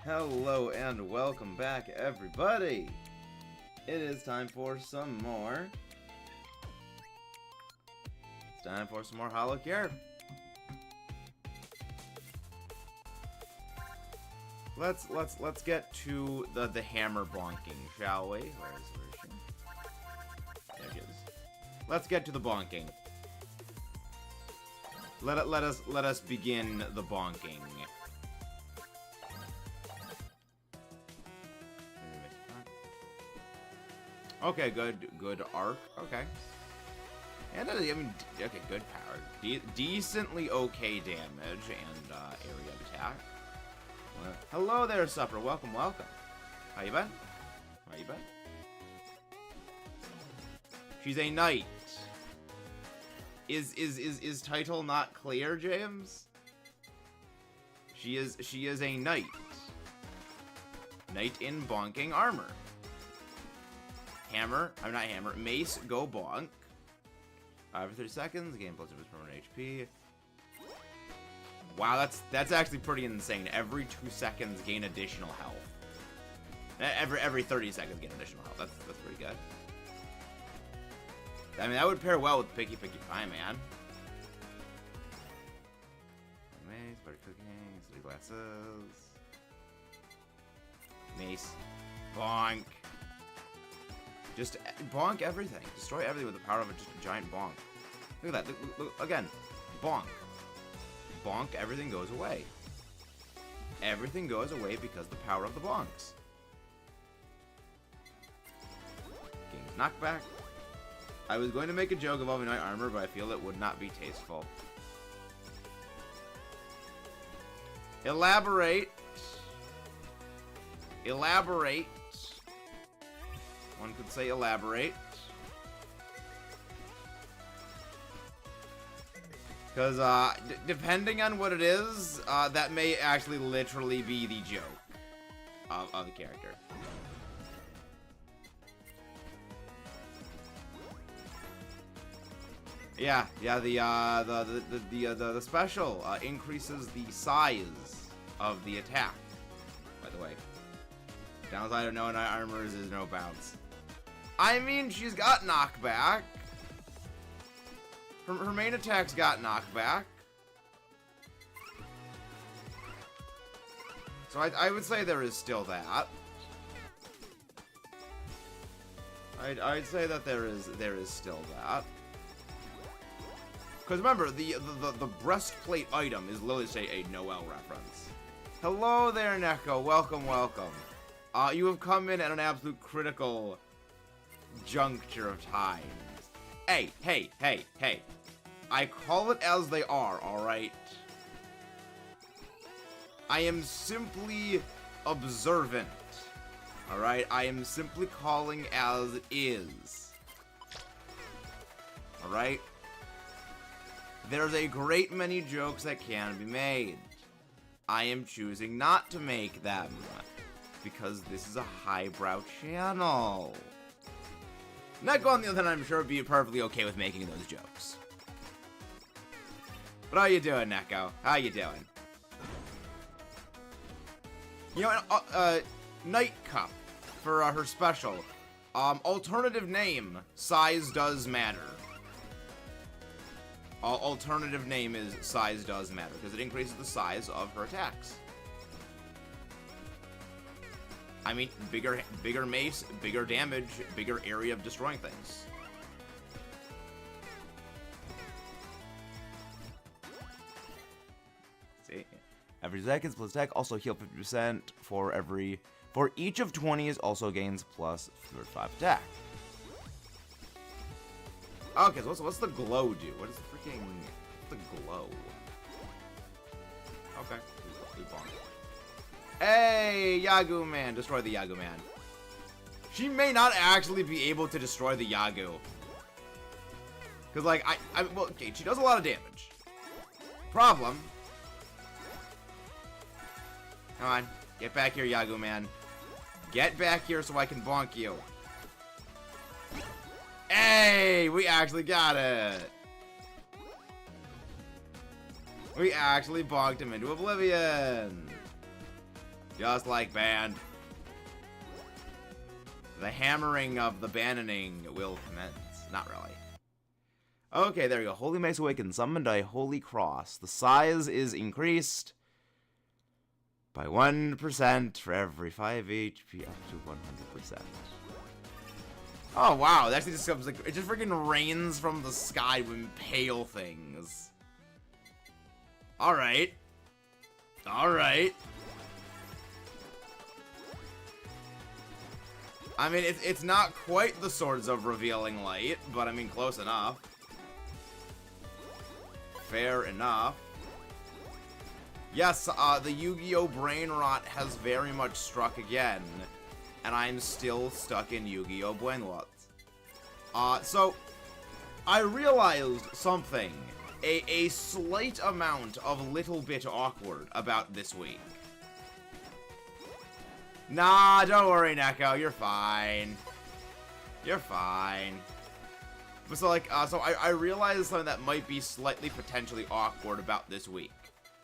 Hello and welcome back, everybody! It is time for some more. It's time for some more HoloCure. Let's get to the hammer bonking, shall we? Where is she? There she is. Let's get to the bonking. Let us begin the bonking. Okay, good arc. Okay. And I mean, okay, good power. Decently okay damage and area of attack. Hello there, Supper. Welcome. How you been? She's a knight. Is title not clear, James? She is a knight. Knight in bonking armor. Mace, go bonk. For 30 seconds, gain plus of his permanent HP. Wow, that's actually pretty insane. Every 2 seconds, gain additional health. Every 30 seconds, gain additional health. That's pretty good. I mean, that would pair well with Picky Pie, man. Mace, butter cooking, city glasses. Mace, bonk. Just bonk everything. Destroy everything with the power of just a giant bonk. Look at that. Look, again. Bonk. Bonk, everything goes away. Everything goes away because of the power of the bonks. Game's knockback. I was going to make a joke involving my armor, but I feel it would not be tasteful. Elaborate. One could say elaborate. Because, depending on what it is, that may actually literally be the joke of the character. Yeah, the special increases the size of the attack, by the way. Downside of no knight armors is no bounce. I mean, she's got knockback. Her main attack's got knockback. So I would say there is still that. I'd say that there is still that. Because remember, the breastplate item is literally, say, a Noel reference. Hello there, Neko. Welcome. You have come in at an absolute critical juncture of time. Hey. I call it as they are, alright? I am simply observant. Alright? I am simply calling as is. Alright? There's a great many jokes that can be made. I am choosing not to make them. Because this is a highbrow channel. Neko, on the other hand, I'm sure would be perfectly okay with making those jokes. But how you doing, Neko? How you doing? You know, Night Cup for her special. Alternative name, size does matter. Alternative name is size does matter because it increases the size of her attacks. I mean, bigger mace, bigger damage, bigger area of destroying things. See, every seconds plus attack also heal 50% for each of 20s also gains plus 5 attack. Okay, so what's the glow do? What is the glow? Okay, good bonk. Hey, Yagoo Man! Destroy the Yagoo Man. She may not actually be able to destroy the Yagoo. Because, like, well, okay, she does a lot of damage. Problem. Come on. Get back here, Yagoo Man. Get back here so I can bonk you. Hey! We actually got it! We actually bonked him into oblivion! Just like banned. The hammering of the banning will commence. Not really. Okay, there you go. Holy Mace Awakened, summoned a Holy Cross. The size is increased by 1% for every 5 HP up to 100%. Oh, wow. That actually just comes like, it just freaking rains from the sky with pale things. Alright. Alright. I mean, it's not quite the Swords of Revealing Light, but I mean, close enough. Fair enough. Yes, the Yu-Gi-Oh! Brainrot has very much struck again, and I'm still stuck in Yu-Gi-Oh! Brainrot. So, I realized something, a slight amount of little bit awkward about this week. Nah, don't worry, Neko, you're fine. You're fine. But so, like, I realized something that might be slightly potentially awkward about this week.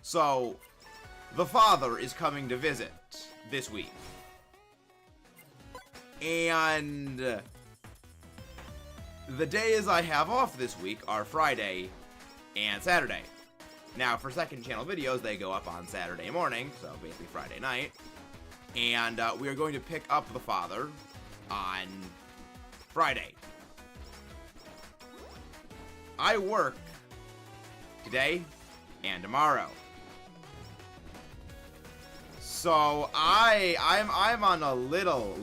So, the father is coming to visit this week. And the days I have off this week are Friday and Saturday. Now, for second channel videos, they go up on Saturday morning, so basically Friday night. And we are going to pick up the father on Friday. I work today and tomorrow. So I'm on a little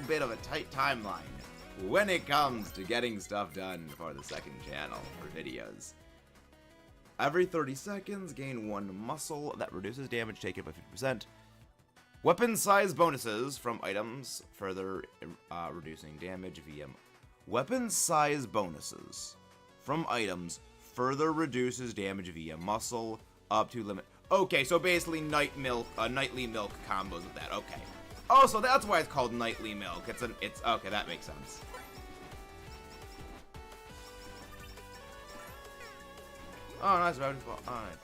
bit of a tight timeline when it comes to getting stuff done for the second channel for videos. Every 30 seconds, gain 1 muscle that reduces damage taken by 50%. Weapon size bonuses from items, further reducing damage via... Weapon size bonuses from items further reduces damage via muscle up to limit. Okay, so basically nightly milk combos with that. Okay. Oh, so that's why it's called nightly milk. It's okay, that makes sense. Oh, nice. Alright.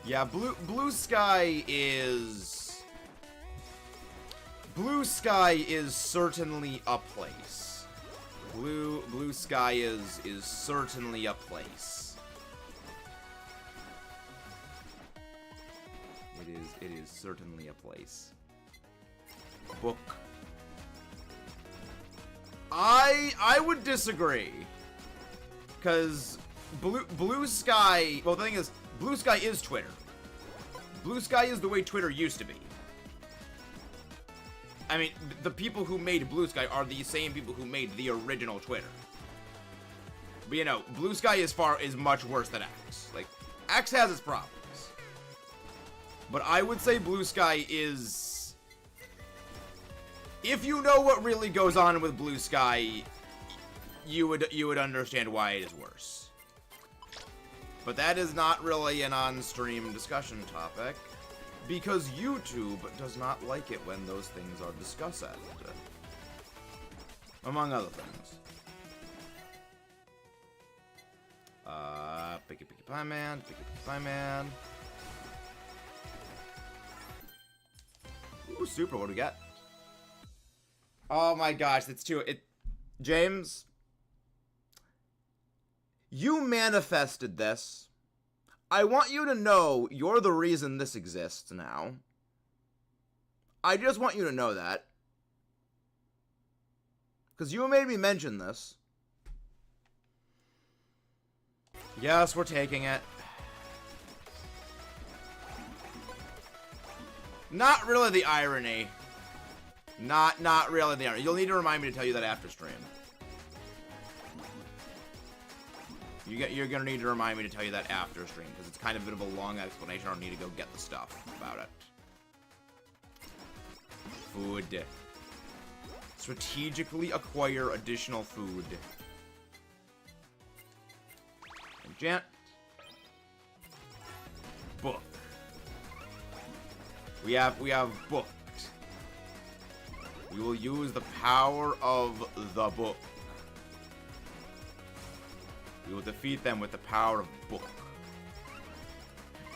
Yeah, Blue Sky is certainly a place. Blue Sky is certainly a place. It is certainly a place. Book. I would disagree. 'Cause Blue Sky, well, the thing is, Blue Sky is Twitter. Blue Sky is the way Twitter used to be. I mean, the people who made Blue Sky are the same people who made the original Twitter. But, you know, Blue Sky is much worse than X. Like, X has its problems. But I would say Blue Sky is... If you know what really goes on with Blue Sky, you would understand why it is worse. But that is not really an on-stream discussion topic, because YouTube does not like it when those things are discussed, among other things. Picky Pie Man, Picky Pie Man. Ooh, super, what do we got? Oh my gosh, James, you manifested this. I want you to know you're the reason this exists now. I just want you to know that. Because you made me mention this. Yes, we're taking it. Not really the irony. Not really the irony. You'll need to remind me to tell you that after stream. You're gonna need to remind me to tell you that after stream, because it's kind of a bit of a long explanation. I'll need to go get the stuff about it. Food. Strategically acquire additional food. Enchant. Book. We have booked. We will use the power of the book. We will defeat them with the power of book.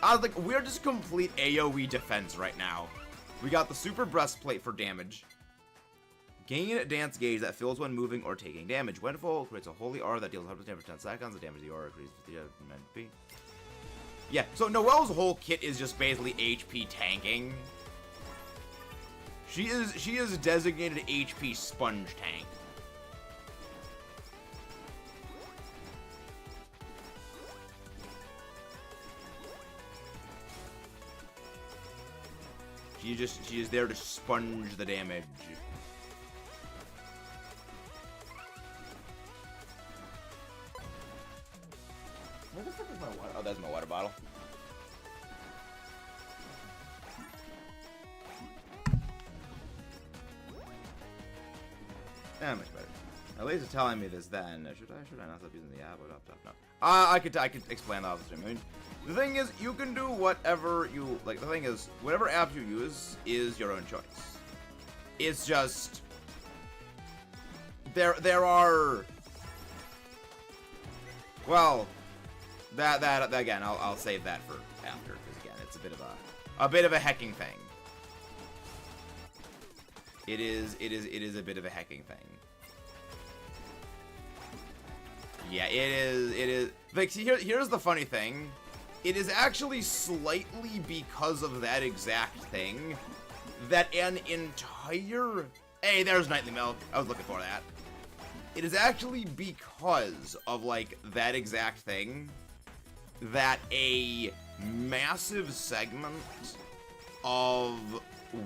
I was like, we're just complete AoE defense right now. We got the super breastplate for damage. Gain a dance gauge that fills when moving or taking damage. When full, creates a holy aura that deals 100% damage for 10 seconds. The damage of the aura increases the MP. Yeah, so Noelle's whole kit is just basically HP tanking. She is designated HP sponge tank. She is there to sponge the damage. Where the fuck is my water? Oh, that's my water bottle. Yeah, much better. At least it's telling me this then. Should I not stop using the app? No. I could explain that off the stream. I mean, the thing is, you can do whatever you like. The thing is, whatever app you use is your own choice. It's just there are. Well, that again, I'll save that for after, because again, it's a bit of a hacking thing. It is a bit of a hacking thing. Yeah, it is. Like, see, here's the funny thing. It is actually slightly because of that exact thing that an entire... Hey, there's Nightly Milk. I was looking for that. It is actually because of, like, that exact thing that a massive segment of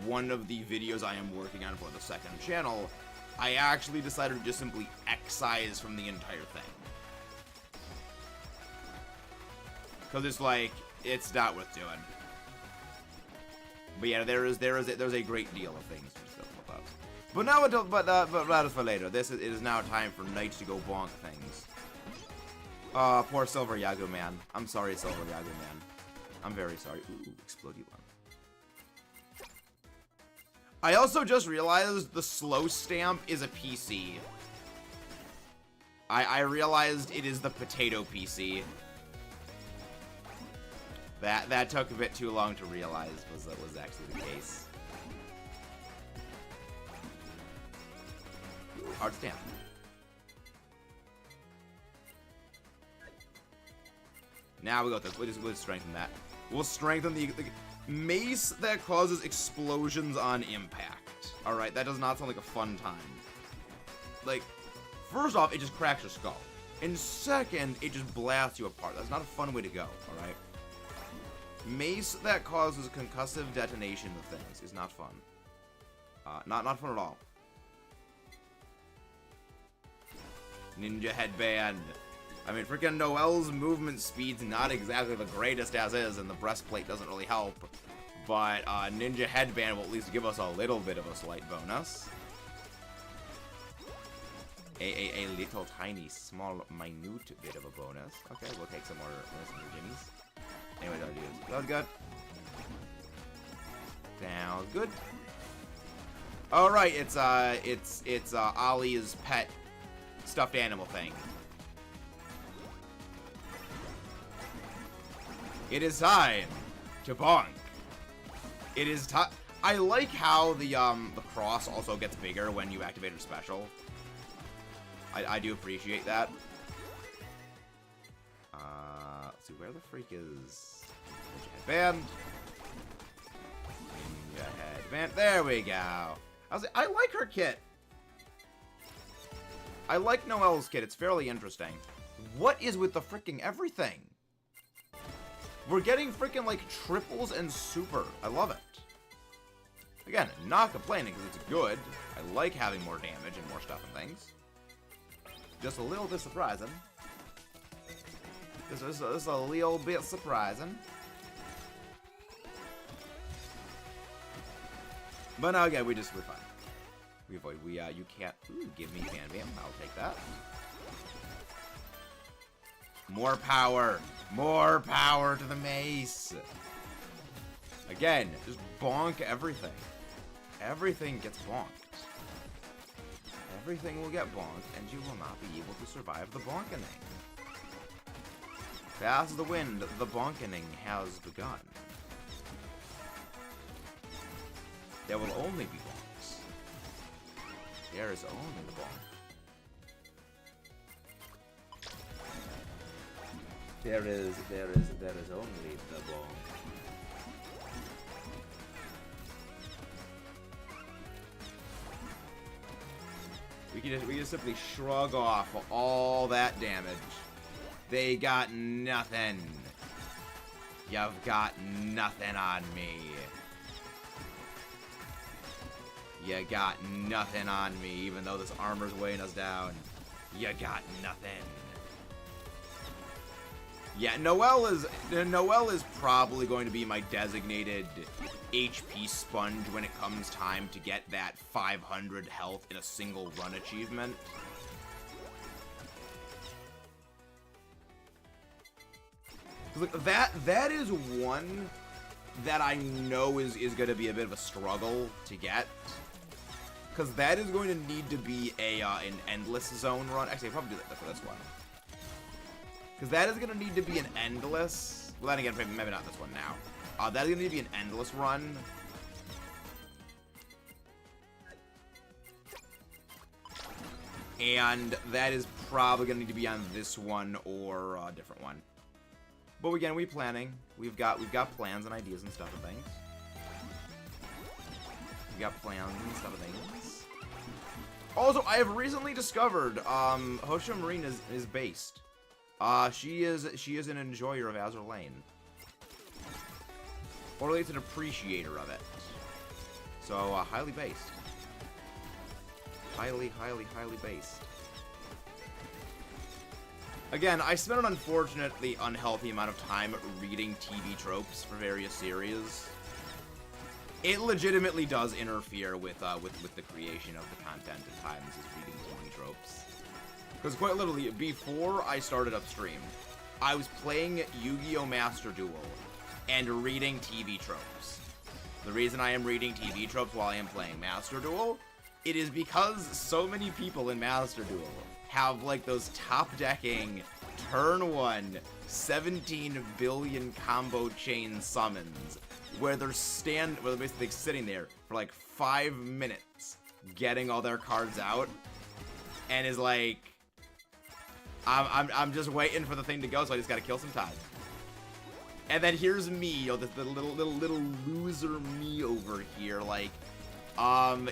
one of the videos I am working on for the second channel, I actually decided to just simply excise from the entire thing. Because it's like, it's not worth doing. But yeah, there's a great deal of things to still about. But now but that is for later. It is now time for Knight to go bonk things. Poor Silver Yagu man. I'm sorry, Silver Yagu man. I'm very sorry. Ooh, explodey one. I also just realized the slow stamp is a PC. I realized it is the potato PC. That took a bit too long to realize was actually the case. Ooh, hard stamp. Now we got this. We'll just strengthen that. We'll strengthen the mace that causes explosions on impact. Alright, that does not sound like a fun time. Like, first off, it just cracks your skull. And second, it just blasts you apart. That's not a fun way to go, alright? Mace that causes concussive detonation of things is not fun. Not fun at all. Ninja headband. I mean, freaking Noelle's movement speed's not exactly the greatest as is, and the breastplate doesn't really help. But Ninja Headband will at least give us a little bit of a slight bonus. A little tiny, small, minute bit of a bonus. Okay, we'll take some more jimmies. Anyway, that was good. Sounds good. All right, it's Ollie's pet stuffed animal thing. It is time to bonk. It is time. I like how the cross also gets bigger when you activate her special. I do appreciate that. Let's see where the freak is. Ninja headband. Ninja headband. There we go. I like her kit. I like Noelle's kit. It's fairly interesting. What is with the freaking everything? We're getting freaking, like, triples and super. I love it. Again, not complaining because it's good. I like having more damage and more stuff and things. Just a little bit surprising. This is a little bit surprising. But no, again, we're fine. We avoid. You can't. Ooh, give me Fan Bam. I'll take that. More power. More power to the mace. Again, just bonk everything. Everything gets bonked. Everything will get bonked, and you will not be able to survive the bonking. Fast as the wind, the bonkening has begun. There will only be bonks. There is only the bonk. There is only the bonk. We can just simply shrug off all that damage. They got nothing. You've got nothing on me. You got nothing on me, even though this armor's weighing us down. You got nothing. Yeah, Noelle is probably going to be my designated HP sponge when it comes time to get that 500 health in a single run achievement. Look, that is one that I know is going to be a bit of a struggle to get. Because that is going to need to be an endless zone run. Actually, I'll probably do that for this one. Because that is going to need to be an endless... Well, then again, maybe not this one now. That is going to need to be an endless run. And that is probably going to need to be on this one or a different one. But again, we're planning. We've got plans and ideas and stuff and things. We got plans and stuff and things. Also, I have recently discovered Hosho Marine is based. She is an enjoyer of Azur Lane. Or at least an appreciator of it. So, highly based. Highly based. Again, I spent an unfortunately unhealthy amount of time reading TV tropes for various series. It legitimately does interfere with the creation of the content at times, is reading TV tropes. Because quite literally, before I started upstream, I was playing Yu-Gi-Oh! Master Duel and reading TV tropes. The reason I am reading TV tropes while I am playing Master Duel, it is because so many people in Master Duel have like those top-decking turn 1 17 billion combo chain summons where they're basically sitting there for like 5 minutes getting all their cards out and is like, I'm just waiting for the thing to go, so I just gotta kill some time. And then here's me, you know, this little loser me over here, like,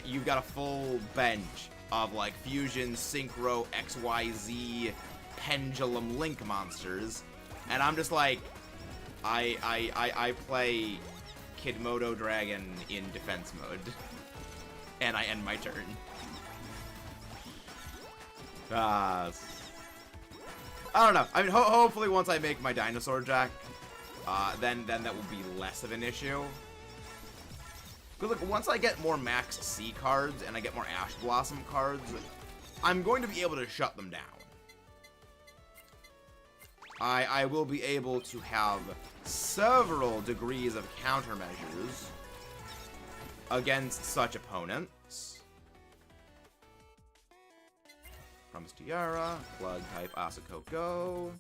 you've got a full bench of like Fusion, Synchro, XYZ, Pendulum, Link monsters, and I'm just like, I play Kidmodo Dragon in defense mode, and I end my turn. I don't know. I mean, hopefully once I make my dinosaur jack, then that will be less of an issue. Because look, once I get more Max C cards and I get more Ash Blossom cards, I'm going to be able to shut them down. I will be able to have several degrees of countermeasures against such opponents. Promise Tiara, Plug type Asako Go.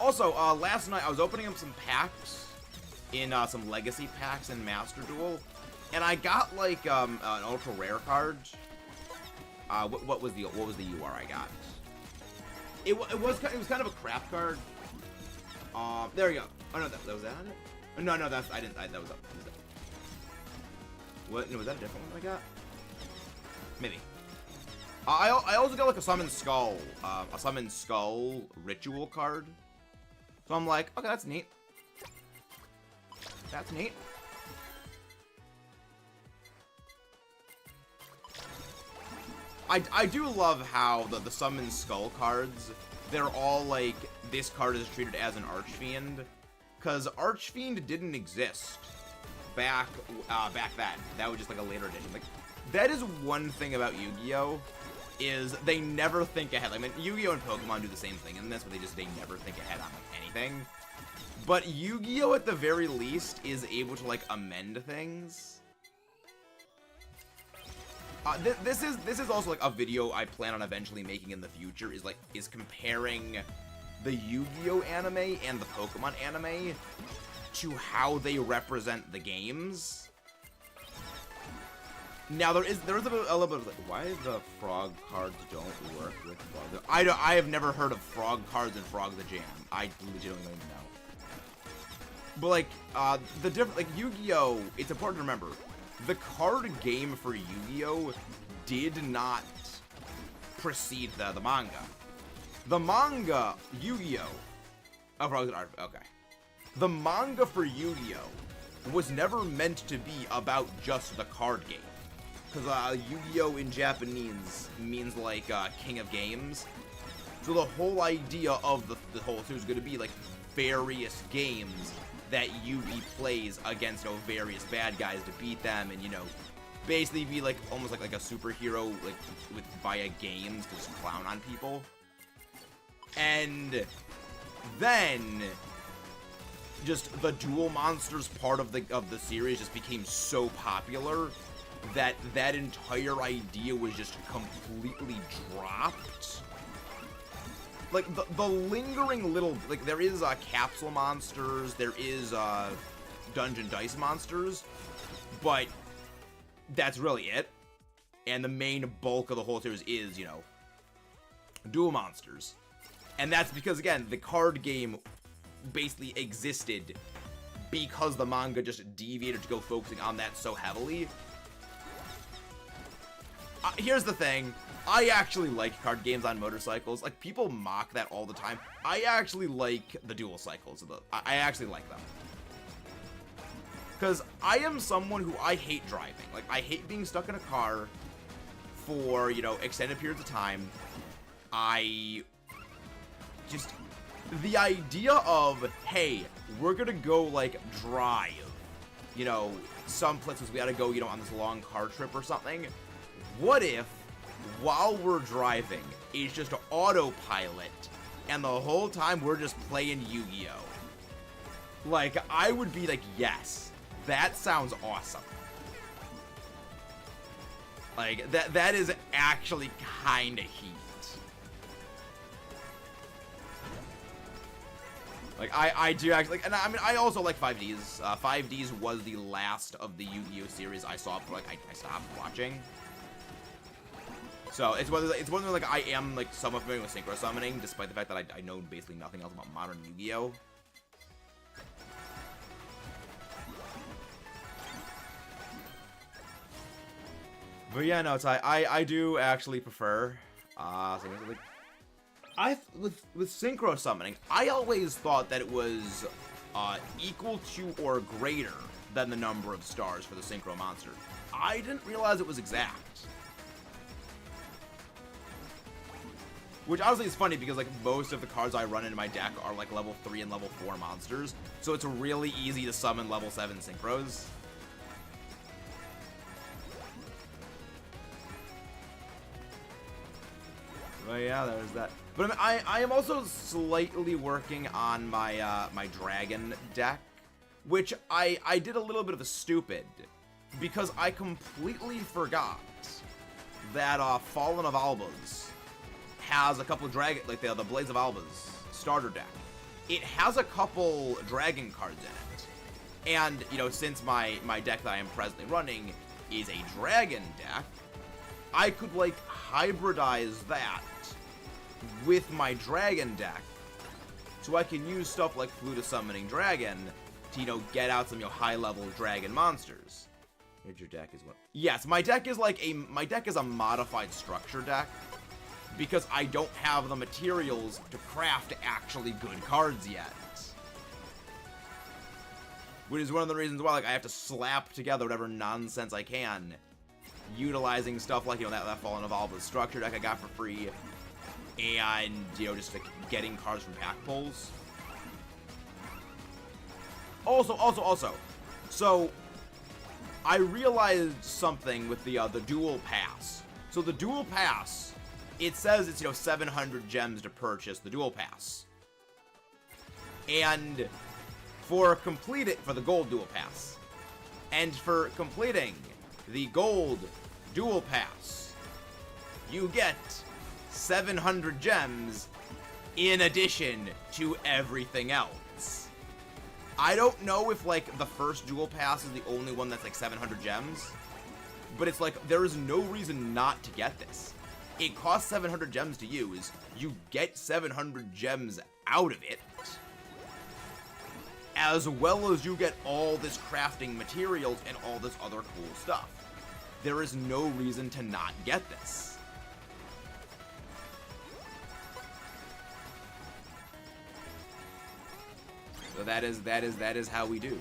Also, last night I was opening up some packs in some legacy packs in Master Duel, and I got like an ultra rare card. What was the UR I got? It was kind of a crap card. There we go. Oh no, that was that on it? No, that was up. What? No, was that a different one I got? Maybe. I also got like a Summon Skull ritual card. So I'm like, okay, that's neat. That's neat. I do love how the Summon Skull cards, they're all like, this card is treated as an Archfiend, because Archfiend didn't exist back then. That was just like a later edition. Like, that is one thing about Yu-Gi-Oh! Is they never think ahead. I mean, Yu-Gi-Oh! And Pokemon do the same thing, and that's what they never think ahead on like anything. But Yu-Gi-Oh! At the very least is able to like amend things. This is also like a video I plan on eventually making in the future. Is comparing the Yu-Gi-Oh anime and the Pokemon anime to how they represent the games. Now there is a little bit of like, why the frog cards don't work with frog? I have never heard of frog cards and Frog the Jam. I legitimately don't even know. But like the different like Yu-Gi-Oh, it's important to remember the card game for Yu-Gi-Oh did not precede the manga. The manga Yu-Gi-Oh. Oh, Frog's art. Okay. The manga for Yu-Gi-Oh was never meant to be about just the card game. Because Yu-Gi-Oh in Japanese means like King of Games. So the whole idea of the whole series is going to be like various games that Yugi plays against, you know, various bad guys to beat them, and, you know, basically be like almost like a superhero like via games to just clown on people. And then just the duel monsters part of the series just became so popular that entire idea was just completely dropped. Like the lingering little, like, there is capsule monsters, there is dungeon dice monsters, but that's really it. And the main bulk of the whole series is, you know, duel monsters. And that's because, again, the card game basically existed because the manga just deviated to go focusing on that so heavily. Here's the thing. I actually like card games on motorcycles. Like, people mock that all the time. I actually like the dual cycles. I actually like them. Because I am someone who, I hate driving. Like, I hate being stuck in a car for, you know, extended periods of time. I just, the idea of, hey, we're gonna go, like, drive, you know, some places we gotta go, you know, on this long car trip or something. What if, while we're driving, it's just autopilot, and the whole time we're just playing Yu-Gi-Oh? Like, I would be like, yes, that sounds awesome. Like, that is actually kinda heat. Like, I do actually, like, and I mean, I also like 5Ds. 5Ds was the last of the Yu-Gi-Oh series I saw, but, like, I stopped watching. So, it's one of like, I am, like, somewhat familiar with synchro summoning, despite the fact that I know basically nothing else about modern Yu-Gi-Oh! But yeah, no, it's, I do actually prefer, with synchro summoning, I always thought that it was equal to or greater than the number of stars for the synchro monster. I didn't realize it was exact. Which honestly is funny because, like, most of the cards I run into my deck are like level 3 and level 4 monsters, so it's really easy to summon level 7 synchros. But yeah, there's that. But I am also slightly working on my my dragon deck, which I did a little bit of a stupid, because I completely forgot that Fallen of Albas has a couple of dragon, like the Blades of Albas starter deck. It has a couple dragon cards in it, and, you know, since my deck that I am presently running is a dragon deck, I could, like, hybridize that with my dragon deck, so I can use stuff like Flute of Summoning Dragon to, you know, get out some, you know, high-level dragon monsters. Here's your deck is what? Yes, my deck is like my deck is a modified structure deck, because I don't have the materials to craft actually good cards yet. Which is one of the reasons why, like, I have to slap together whatever nonsense I can, utilizing stuff like, you know, that Fallen of Albas structure deck I got for free, and, you know, just, like, getting cards from pack pulls. Also, so, I realized something with the dual pass. So the dual pass, it says it's, you know, 700 gems to purchase the dual pass. And for the gold dual pass, and for completing the gold Dual Pass. You get 700 gems in addition to everything else. I don't know if, like, the first Dual Pass is the only one that's, like, 700 gems. But it's like, there is no reason not to get this. It costs 700 gems to use. You get 700 gems out of it. As well as you get all this crafting materials and all this other cool stuff. There is no reason to not get this. So that is how we do.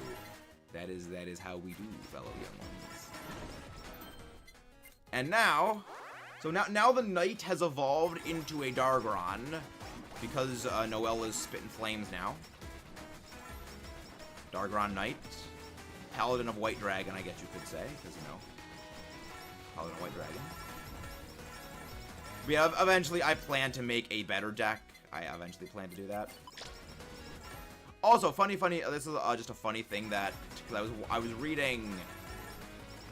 That is how we do, fellow young ones. And now, so now the knight has evolved into a Dargron because Noelle is spitting flames now. Dargron Knight, Paladin of White Dragon, I guess you could say, because, you know, Paladin of White Dragon. But yeah, eventually I plan to make a better deck. I eventually plan to do that. Also, funny, this is just a funny thing that, because I was reading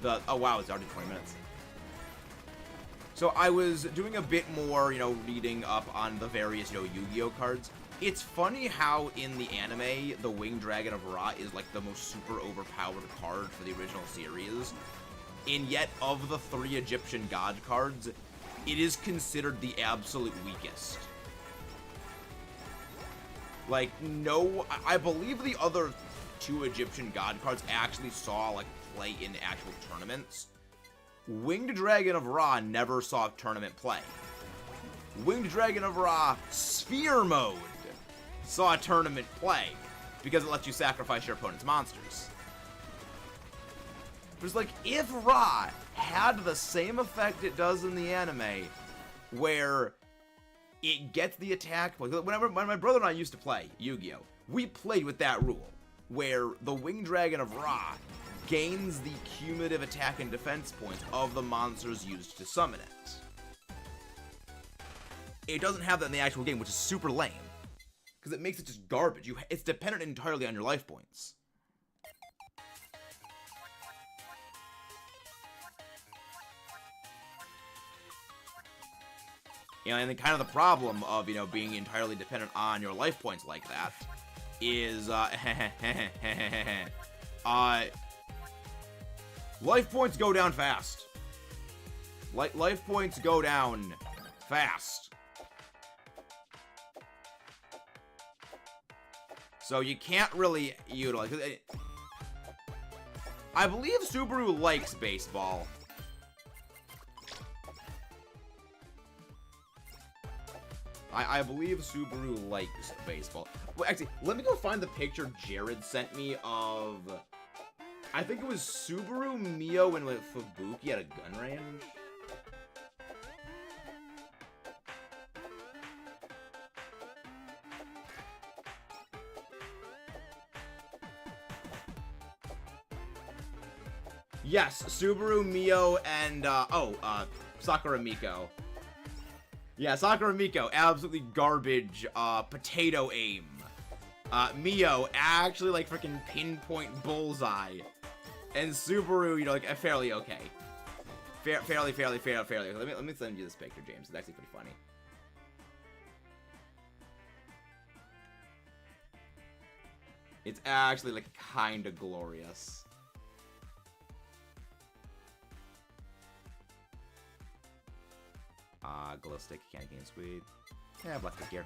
the, oh wow, it's already 20 minutes. So I was doing a bit more, you know, reading up on the various, you know, Yu-Gi-Oh cards. It's funny how in the anime, the Winged Dragon of Ra is like the most super overpowered card for the original series. And yet, of the 3 Egyptian god cards, it is considered the absolute weakest. Like, no, I believe the other 2 Egyptian god cards actually saw, like, play in actual tournaments. Winged Dragon of Ra never saw tournament play. Winged Dragon of Ra Sphere Mode saw tournament play because it lets you sacrifice your opponent's monsters. It's like, if Ra had the same effect it does in the anime, where it gets the attack point. When my brother and I used to play Yu-Gi-Oh, we played with that rule, where the Winged Dragon of Ra gains the cumulative attack and defense points of the monsters used to summon it. It doesn't have that in the actual game, which is super lame, because it makes it just garbage. It's dependent entirely on your life points. You know, and then kind of the problem of, you know, being entirely dependent on your life points like that is, life points go down fast. Life points go down fast. So you can't really utilize it. I believe Subaru likes baseball. I believe Subaru likes baseball. Well, actually, let me go find the picture Jared sent me of, I think it was Subaru, Mio, and Fubuki at a gun range. Yes, Subaru, Mio, and, Sakura Miko. Yeah, Sakura Miko, absolutely garbage, potato aim. Mio, actually, like, freaking pinpoint bullseye. And Subaru, you know, like, fairly okay. Fairly. Let me send you this picture, James. It's actually pretty funny. It's actually, like, kinda glorious. Glow stick, can't gain speed. Yeah, black stick here.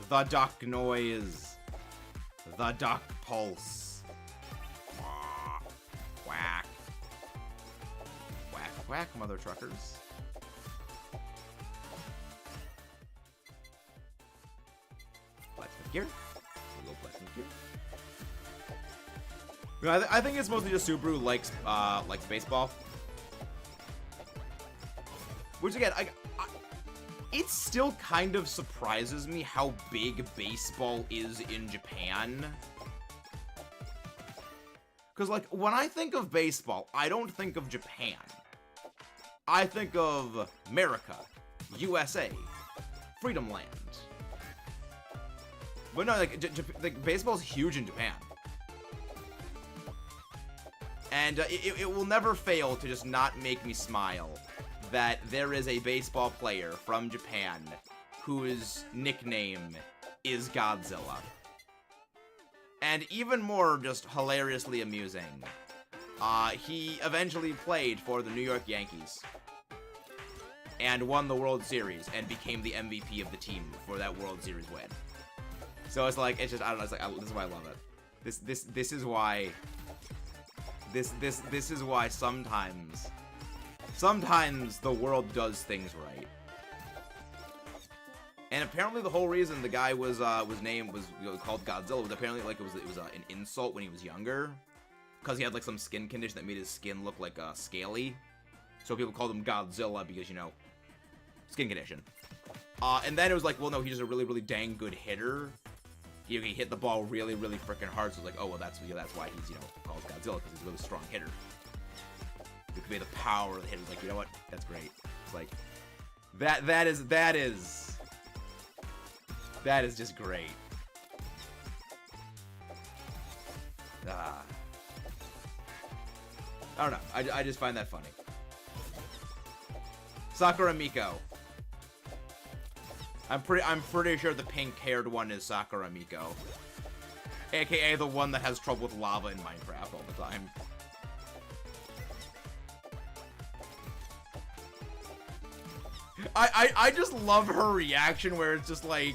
The duck noise. The duck pulse. Whack. Whack, whack, mother truckers. Black stick here. We'll go black stick here. You know, I think it's mostly just Subaru likes baseball. Which again, it still kind of surprises me how big baseball is in Japan. Because, like, when I think of baseball, I don't think of Japan. I think of America, USA, Freedom Land. But no, like baseball's huge in Japan. And it will never fail to just not make me smile that there is a baseball player from Japan whose nickname is Godzilla. And even more just hilariously amusing, he eventually played for the New York Yankees and won the World Series and became the MVP of the team for that World Series win. So it's like, it's just, I don't know, it's like, this is why I love it. This is why, this is why sometimes the world does things right. And apparently the whole reason the guy was called Godzilla was apparently like it was an insult when he was younger, because he had like some skin condition that made his skin look like scaly. So people called him Godzilla because, you know, skin condition. And then it was like, well, no, he's just a really, really dang good hitter. He hit the ball really, really freaking hard. So it's like, oh well, that's why he's, you know, called Godzilla, because he's a really strong hitter. You convey the power of the hitter. It's like, you know what? That's great. It's like that is just great. I don't know. I just find that funny. Sakura Miko. I'm pretty sure the pink-haired one is Sakura Miko, aka the one that has trouble with lava in Minecraft all the time. I just love her reaction where it's just like,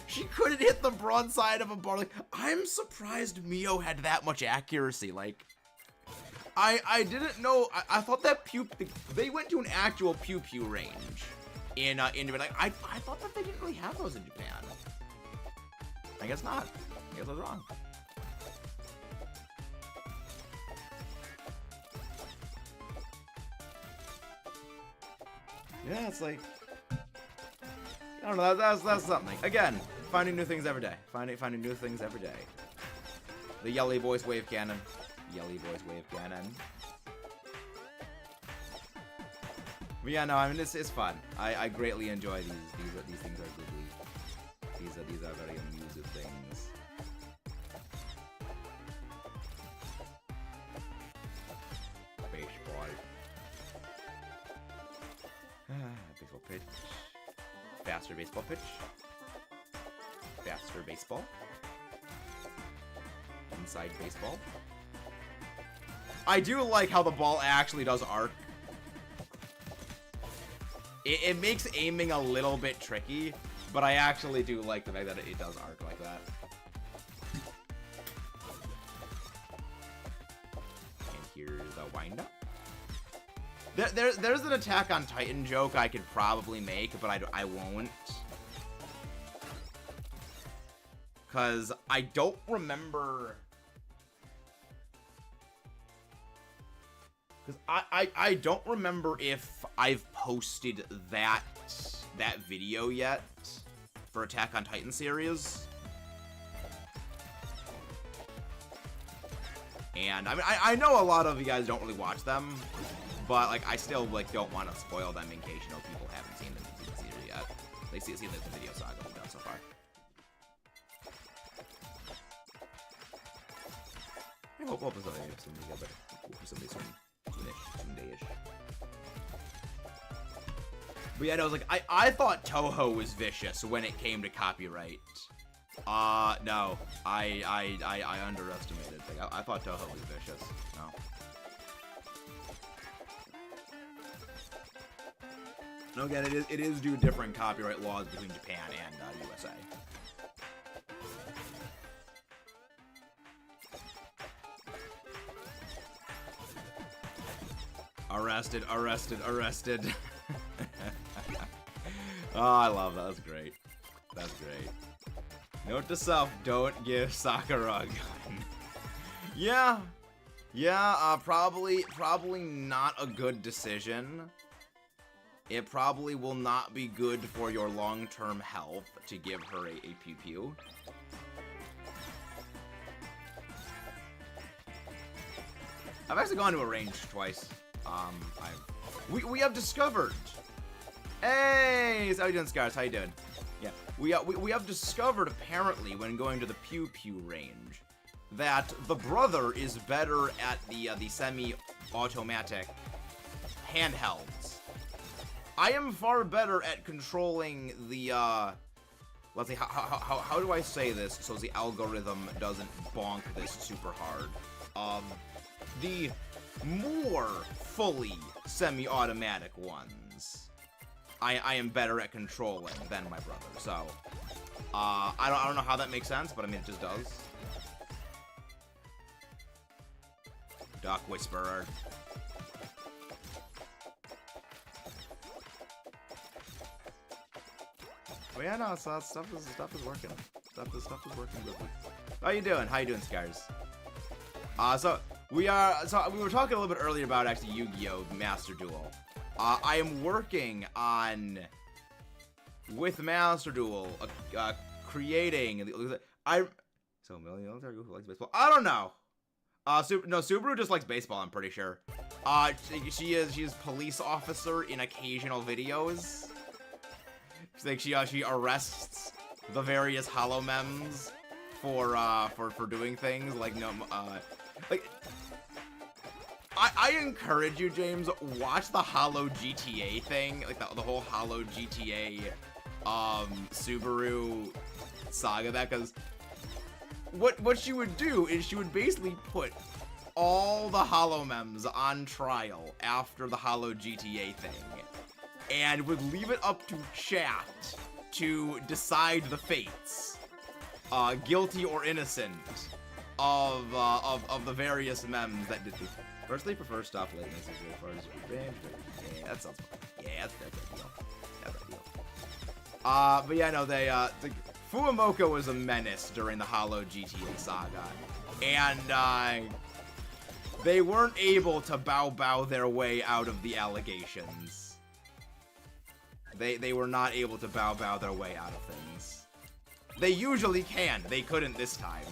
she couldn't hit the broadside of a bar. Like, I'm surprised Mio had that much accuracy. Like, I didn't know. I thought that they went to an actual pew-pew range in like, I thought that they didn't really have those in Japan. I guess not. I guess I was wrong. Yeah, it's like, I don't know, that's something. Again, finding new things every day. Finding new things every day. The Yelly Voice Wave Cannon. Yelly Voice Wave Cannon. But yeah, no, I mean, it's fun. I greatly enjoy these things are googly. These are very amusing things. Baseball. Baseball pitch. Faster baseball pitch. Faster baseball. Inside baseball. I do like how the ball actually does arc. It makes aiming a little bit tricky, but I actually do like the fact that it does arc like that. And here's the wind-up. There's an Attack on Titan joke I could probably make, but I won't. Because I don't remember... Because I don't remember if I've posted that video yet for Attack on Titan series. And I mean, I know a lot of you guys don't really watch them, but like I still like don't want to spoil them in case, you know, people haven't seen the series yet. They see the video saga we've done so far. I hope we'll put somebody soon-ish. But yeah, no, like I thought Toho was vicious when it came to copyright. No, I underestimated. Like, I thought Toho was vicious. No. Again, it is due to different copyright laws between Japan and USA. Arrested. Oh, I love that. That's great. That's great. Note to self, don't give Sakura a gun. Yeah, probably not a good decision. It probably will not be good for your long-term health to give her a pew-pew. I've actually gone to a range twice. We have discovered. Hey, how you doing, Scars? How you doing? Yeah, we have discovered apparently when going to the pew pew range that the brother is better at the semi-automatic handhelds. I am far better at controlling the, let's see, how do I say this so the algorithm doesn't bonk this super hard? The more fully semi-automatic ones, I am better at controlling than my brother. So, I don't know how that makes sense, but I mean, it just does. Duck Whisperer. But yeah, no, so stuff is working. Stuff is working good. How you doing? How you doing, Scars? So we were talking a little bit earlier about actually Yu-Gi-Oh! Master Duel. I am working on with Master Duel creating so military who likes baseball. I don't know. Subaru just likes baseball. I'm pretty sure. She is police officer in occasional videos. She arrests the various holomems for doing things like I encourage you, James, watch the Holo GTA thing, like the whole Holo GTA Subaru saga, because what she would do is she would basically put all the holomems on trial after the Holo GTA thing, and would leave it up to chat to decide the fates, guilty or innocent, of the various memes that did. Personally, prefer stop late messages as far as revenge. Yeah, that sounds fun. Yeah, that's ideal. That's ideal. But yeah, no, Fuumoka was a menace during the Holo GTA saga, and they weren't able to bow their way out of the allegations. They were not able to bow their way out of things. They usually can. They couldn't this time.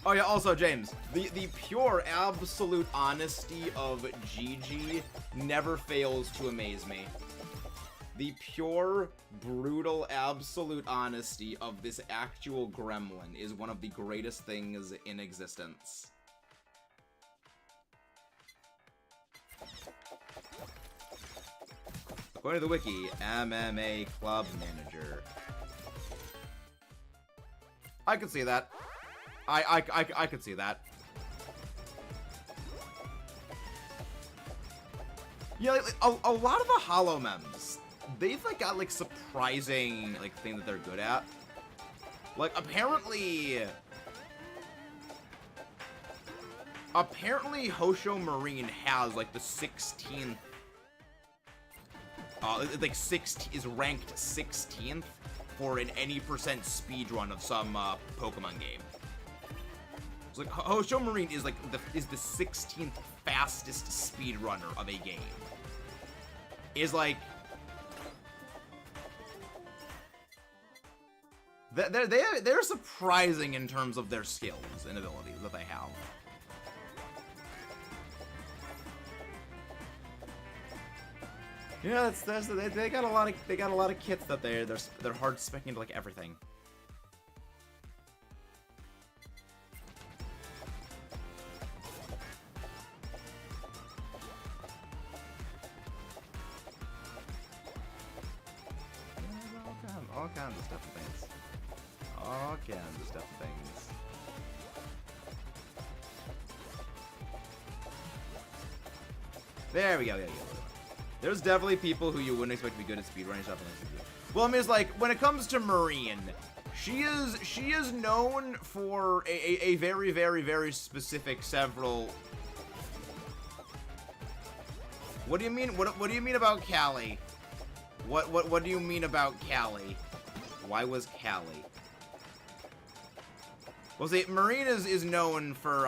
Oh yeah, also James, the pure absolute honesty of GG never fails to amaze me. The pure, brutal, absolute honesty of this actual gremlin is one of the greatest things in existence. According to the wiki, MMA club manager. I could see that. I could see that. Yeah, like, a lot of the holomems, they've like got like surprising like thing that they're good at. Like apparently Hosho Marine has like the 16th is ranked 16th for an any percent speedrun of some Pokemon game. So like Hosho Marine is like the 16th fastest speedrunner of a game. Is like they're surprising in terms of their skills and abilities that they have. Yeah, they got a lot of kits that they're hard speccing into like everything. All kinds of stuff and things. All kinds of stuff and things. There we go. There's definitely people who you wouldn't expect to be good at speedrunning stuff. Well, I mean, it's like when it comes to Marine, she is known for a very, very, very specific several. What do you mean? What do you mean about Callie? What do you mean about Callie? Why was Callie? Well, see, Marine is known for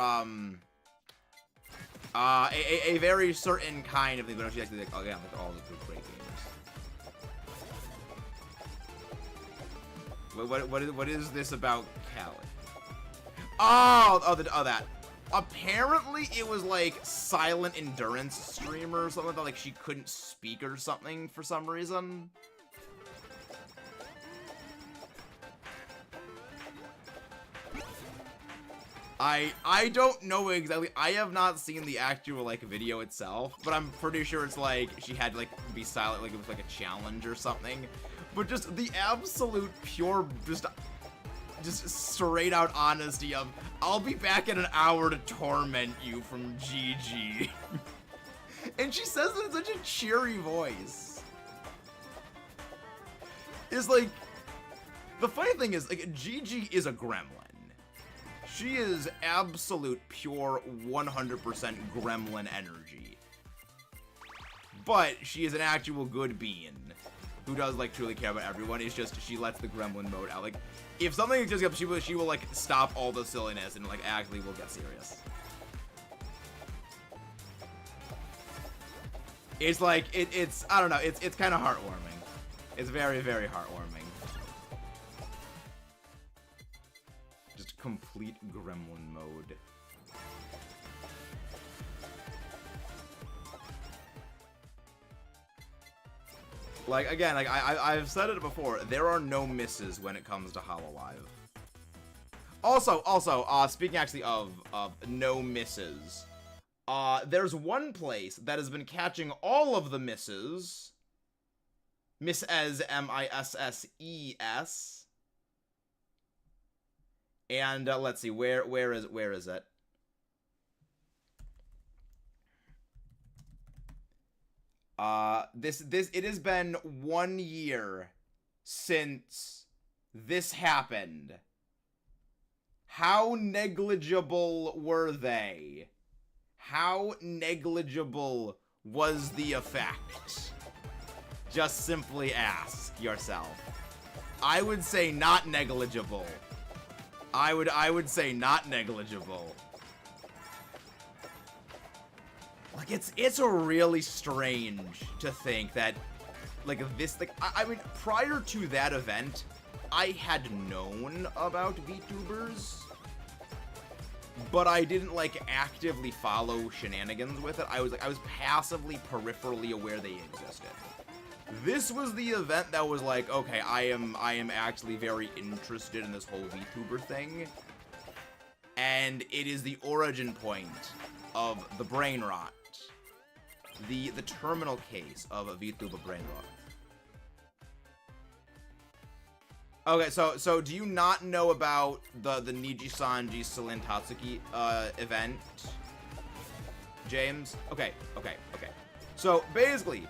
a very certain kind of thing, but she's actually like, oh yeah, like all the great gamers. What is this about Callie? Oh, that. apparently it was like silent endurance streamer or something that like she couldn't speak or something for some reason. I don't know exactly. I have not seen the actual like video itself, but I'm pretty sure it's like she had to like be silent, like it was like a challenge or something. But just the absolute pure, just straight out honesty of, I'll be back in an hour to torment you from GG. And she says it in such a cheery voice. It's like, the funny thing is, like, GG is a gremlin. She is absolute pure 100% gremlin energy. But she is an actual good being who does like truly care about everyone. It's just she lets the gremlin mode out. Like if something just up, she will like stop all the silliness and like actually will get serious. It's like it's I don't know, it's kind of heartwarming. It's very, very heartwarming. Just complete gremlin mode. Like, again, like, I've said it before, there are no misses when it comes to HoloLive. Also, speaking actually of no misses, there's one place that has been catching all of the misses. Misses, M-I-S-S-E-S. And, let's see, where is it? It has been 1 year since this happened. How negligible were they? How negligible was the effect? Just simply ask yourself. I would say not negligible. I would say not negligible. Like, it's really strange to think that, like, this, like, I mean, prior to that event, I had known about VTubers, but I didn't, like, actively follow shenanigans with it. I was passively, peripherally aware they existed. This was the event that was like, okay, I am actually very interested in this whole VTuber thing, and it is the origin point of the Brainrot. The terminal case of a VTuber Brainrot. Okay, so do you not know about the Niji-sanji Celine Tatsuki event, James? Okay. So basically,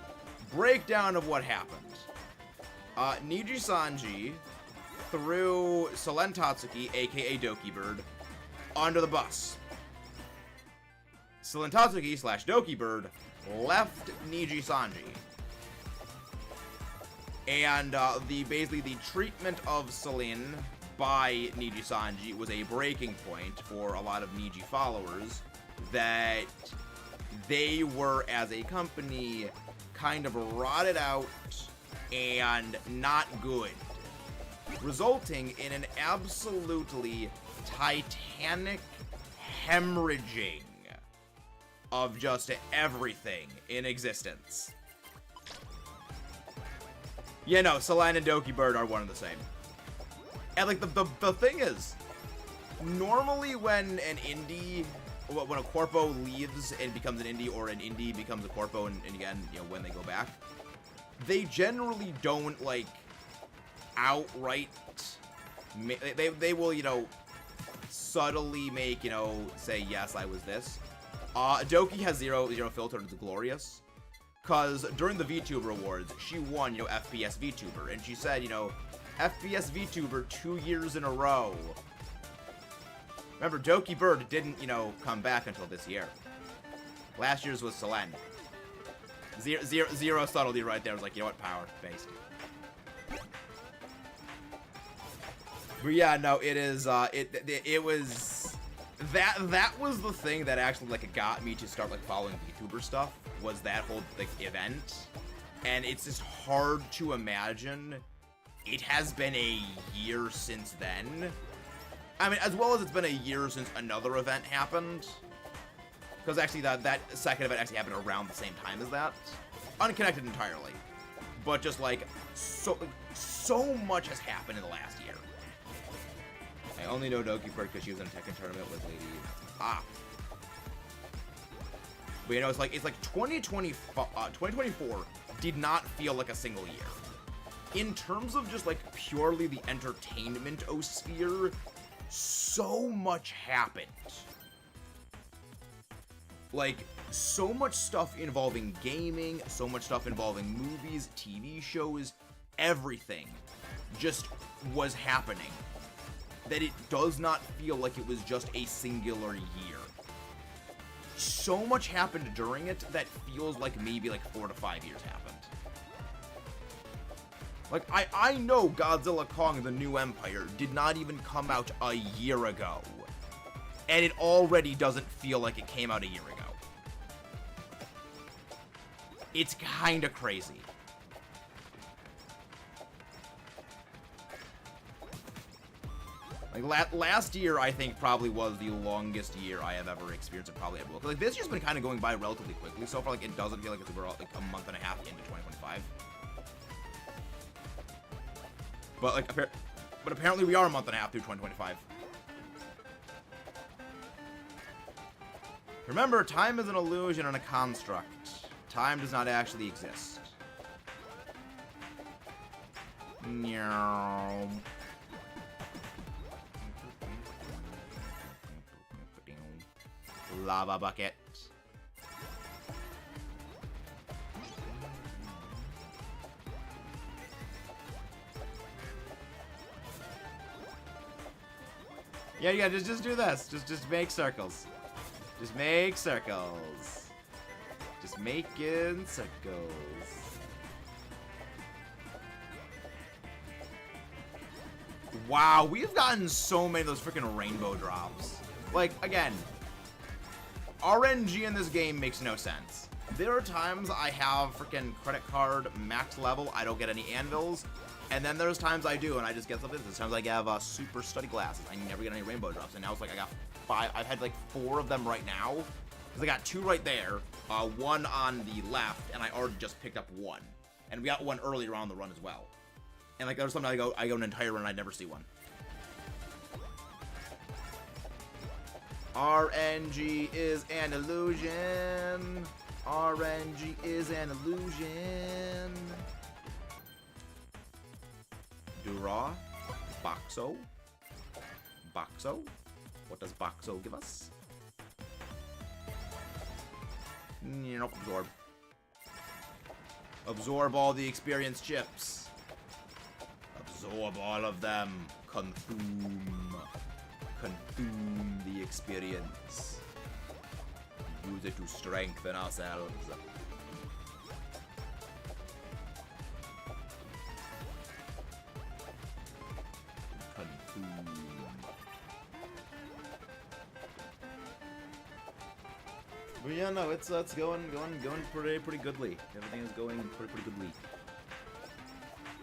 breakdown of what happened. Niji-sanji threw Celine Tatsuki, aka Doki Bird, onto the bus. Celine Tatsuki / Doki Bird left Niji-sanji. And basically the treatment of Celine by Niji-sanji was a breaking point for a lot of Niji followers that they were, as a company, kind of rotted out and not good, resulting in an absolutely titanic hemorrhaging of just everything in existence. Yeah, no, Celine and Doki Bird are one and the same. And, like, the thing is, normally when an indie, when a corpo leaves and becomes an indie, or an indie becomes a corpo, and again, you know, when they go back, they generally don't, like, outright, they will, you know, subtly make, you know, say, yes, I was this. Doki has zero filter into Glorious, because during the VTuber Awards, she won, you know, FPS VTuber, and she said, you know, FPS VTuber 2 years in a row. Remember, Doki Bird didn't, you know, come back until this year. Last year's was Celine. Zero subtlety right there. It was like, you know what, power based. But yeah, no, it is, it was, that was the thing that actually, like, got me to start, like, following VTuber stuff, was that whole, like, event. And it's just hard to imagine. It has been a year since then. I mean, as well as it's been a year since another event happened. Because actually, that second event actually happened around the same time as that. Unconnected entirely. But just, like, so much has happened in the last year. I only know Doki because she was in a Tekken tournament with Lady... Ah. But, you know, it's like 2024 did not feel like a single year. In terms of just, like, purely the entertainment-o-sphere, so much happened. Like, so much stuff involving gaming, so much stuff involving movies, TV shows, everything just was happening. That it does not feel like it was just a singular year. So much happened during it that feels like maybe like 4 to 5 years happened. Like, I know Godzilla Kong the New Empire did not even come out a year ago. And it already doesn't feel like it came out a year ago. It's kinda crazy. Like, last year, I think, probably was the longest year I have ever experienced and probably ever will. Like, this year's been kind of going by relatively quickly so far. Like, it doesn't feel like we're like a month and a half into 2025. But, like, apparently we are a month and a half through 2025. Remember, time is an illusion and a construct. Time does not actually exist. Meow. Lava bucket. Yeah, just do this. Just make circles. Just make circles. Just making circles. Wow, we've gotten so many of those freaking rainbow drops. Like, again, RNG in this game makes no sense. There are times I have freaking credit card max level, I don't get any anvils, and then there's times I do and I just get something. There's times I have super study glasses. I never get any rainbow drops, and now it's like I got 5. I've had like 4 of them right now. Because I got 2 right there, 1 on the left, and I already just picked up 1. And we got 1 earlier on the run as well. And like there's something I go an entire run and I never see 1. RNG is an illusion. RNG is an illusion. Dura. Boxo. Boxo. What does Boxo give us? Nope, absorb. Absorb all the experience chips. Absorb all of them. Consume. Consume the experience. Use it to strengthen ourselves. Consume. But yeah, no, it's going pretty goodly. Everything is going pretty goodly.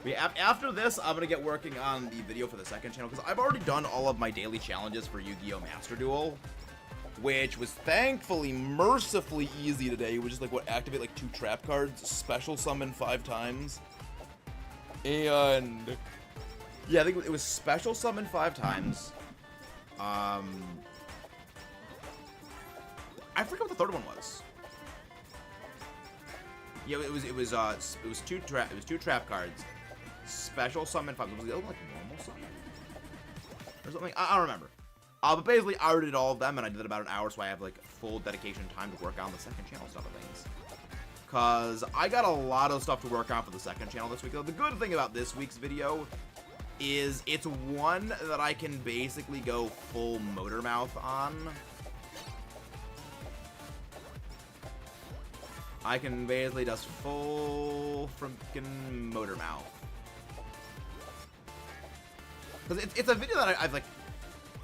But yeah, after this, I'm gonna get working on the video for the second channel because I've already done all of my daily challenges for Yu-Gi-Oh! Master Duel, which was thankfully mercifully easy today. Which is like what, activate like 2 trap cards, special summon 5 times, and yeah, I think it was special summon 5 times. I forget what the third one was. Yeah, it was 2 trap cards. Special summon 5. Was it like normal summon? Or something? I don't remember. But basically I already did all of them and I did it about an hour, so I have like full dedication time to work on the second channel stuff and things. Cause I got a lot of stuff to work on for the second channel this week. The good thing about this week's video is it's one that I can basically go full motor mouth on. I can basically just full freaking motor mouth. Because it's a video that I've like,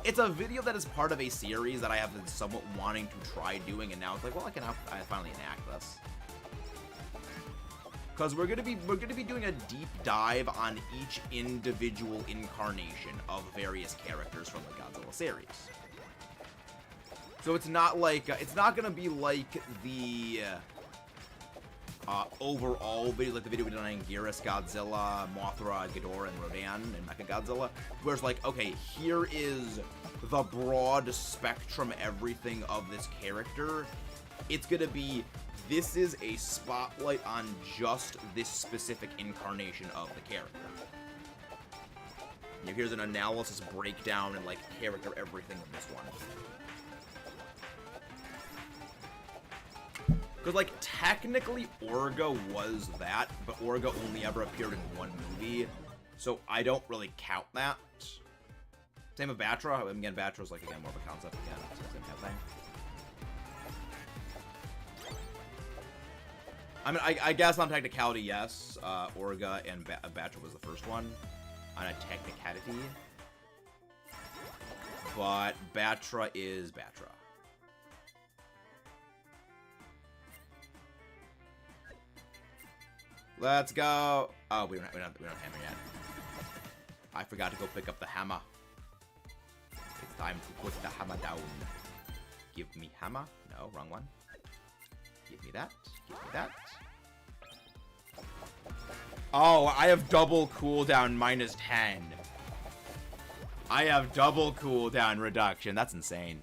it's a video that is part of a series that I have been somewhat wanting to try doing, and now it's like, well, I finally enact this. because we're gonna be doing a deep dive on each individual incarnation of various characters from the Godzilla series. So it's not like it's not gonna be like the overall video, like the video we did on Anguirus, Godzilla, Mothra, Ghidorah, and Rodan, and Mechagodzilla, where it's like, okay, here is the broad spectrum, everything of this character. It's gonna be, this is a spotlight on just this specific incarnation of the character. You know, here's an analysis breakdown and like character everything of this one. Because, like, technically, Orga was that, but Orga only ever appeared in one movie, so I don't really count that. Same with Batra. Again, Batra's, like, again, more of a concept. Again, it's the same kind of thing. I mean, I guess on technicality, yes, Orga and Batra was the first one, on a technicality. But Batra is Batra. Let's go. Oh, we don't have hammer yet. I forgot to go pick up the hammer. It's time to put the hammer down. Give me hammer. No, wrong one. Give me that. Give me that. Oh, I have double cooldown -10. I have double cooldown reduction. That's insane.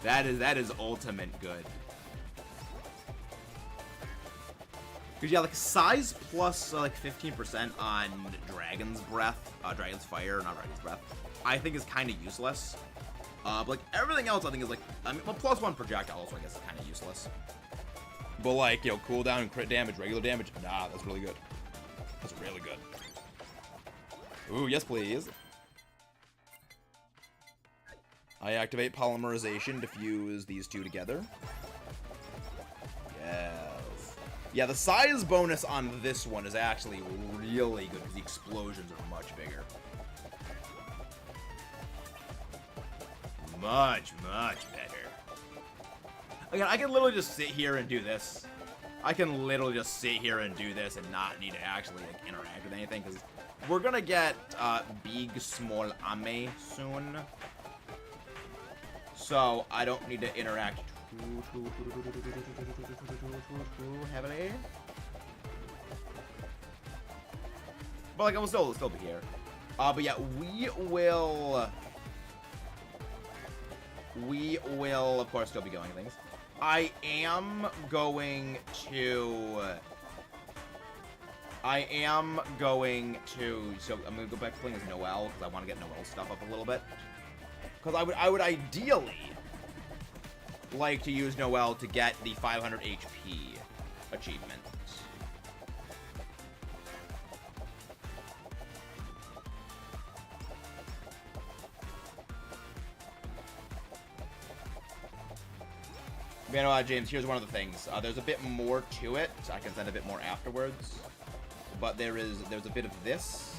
That is ultimate good. Because, yeah, like, size plus, like, 15% on Dragon's Breath, Dragon's Fire, not Dragon's Breath, I think is kind of useless. But, like, everything else I think is, like, I mean, well, +1 projectile also, I guess, is kind of useless. But, like, you know, cooldown and crit damage, regular damage, nah, that's really good. That's really good. Ooh, yes, please. I activate polymerization to fuse these two together. Yes. Yeah, the size bonus on this one is actually really good because the explosions are much bigger. Much, much better. Again, I can literally just sit here and do this. I can literally just sit here and do this and not need to actually, like, interact with anything, because we're gonna get big, small Ame soon. So I don't need to interact too heavily. But, like, I will still be here. But yeah, we will of course still be going things. I am going to, so I'm gonna go back to playing as Noelle, because I want to get Noelle's stuff up a little bit. Because I would ideally like to use Noelle to get the 500 HP achievement. You know, James, here's one of the things. There's a bit more to it. I can send a bit more afterwards. But there's a bit of this.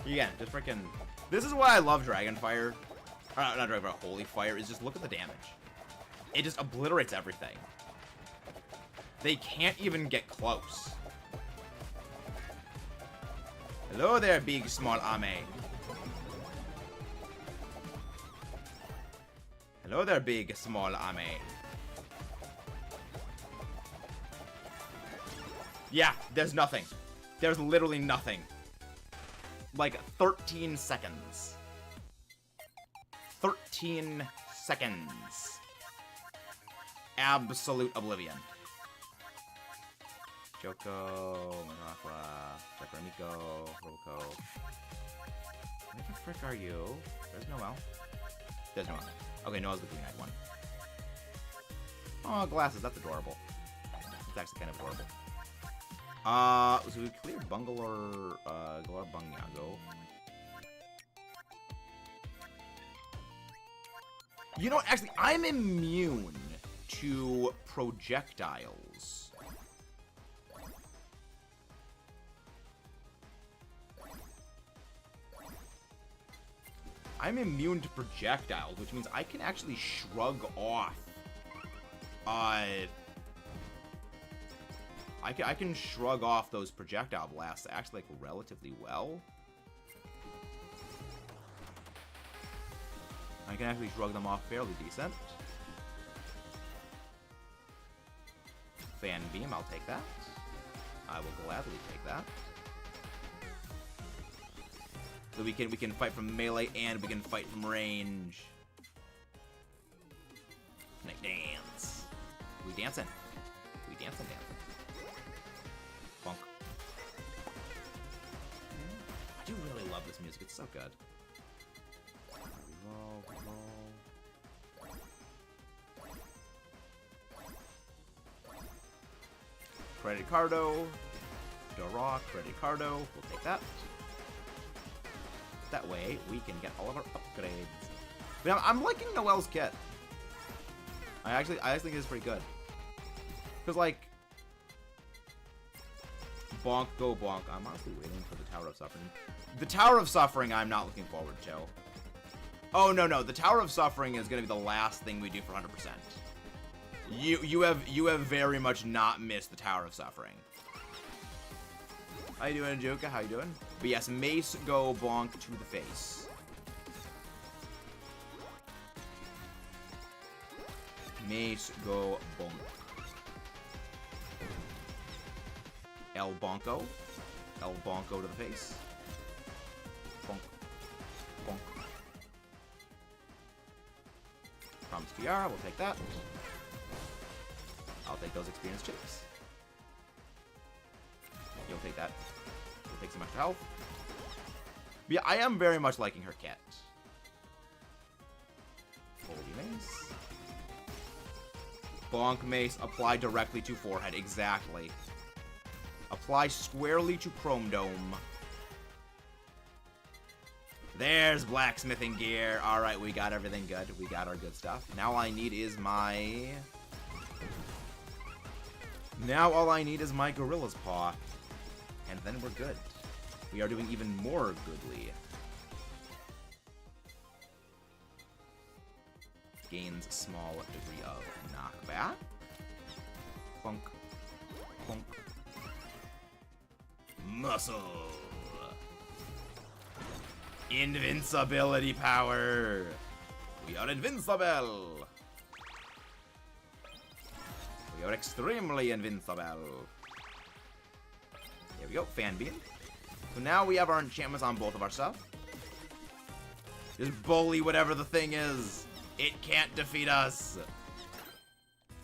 Again, just freaking. This is why I love Dragonfire. Not Dragonfire, Holy Fire. Is just look at the damage. It just obliterates everything. They can't even get close. Hello there, big small Ame. Hello there, big small Ame. Yeah, there's nothing. There's literally nothing. Like 13 seconds. 13 seconds. Absolute oblivion. Joko, Mothra, Sakuramiko, Roco. Where the frick are you? There's Noelle. There's Noelle. Okay, Noelle's the green-eyed one. Oh, glasses. That's adorable. It's actually kind of adorable. So we cleared Bungalore, Banyago. You know, actually, I'm immune to projectiles. I'm immune to projectiles, which means I can actually shrug off. I can shrug off those projectile blasts actually, like, relatively well. I can actually shrug them off fairly decent. Fan beam, I'll take that. I will gladly take that. So we can fight from melee and we can fight from range. Night dance. We dancing. We dancing. Bonk. I do really love this music. It's so good. Roll. Credit Cardo. Draw, Credit Cardo. We'll take that. That way, we can get all of our upgrades. But I'm liking Noelle's kit. I actually think it's pretty good. Because, like, bonk, go bonk. I'm honestly waiting for the Tower of Suffering. The Tower of Suffering, I'm not looking forward to. Oh, no. The Tower of Suffering is going to be the last thing we do for 100%. You have very much not missed the Tower of Suffering. How you doing, Joka? How you doing? But yes, mace, go, bonk to the face. Mace, go, bonk. El bonko. El bonko to the face. Bonk. Bonk. Promise Tiara, we'll take that. I'll take those experience chips. You'll take that. We'll take some extra health. But yeah, I am very much liking her kit. Holy mace. Bonk mace, apply directly to forehead. Exactly. Apply squarely to chrome dome. There's blacksmithing gear. Alright, we got everything good. We got our good stuff. Now all I need is my... Now all I need is my gorilla's paw. And then we're good. We are doing even more goodly. Gains small degree of knockback. Clunk. Clunk. Muscle. Invincibility power. We are invincible. We are extremely invincible. There we go, fan beam. So now we have our enchantments on both of our stuff. Just bully whatever the thing is. It can't defeat us.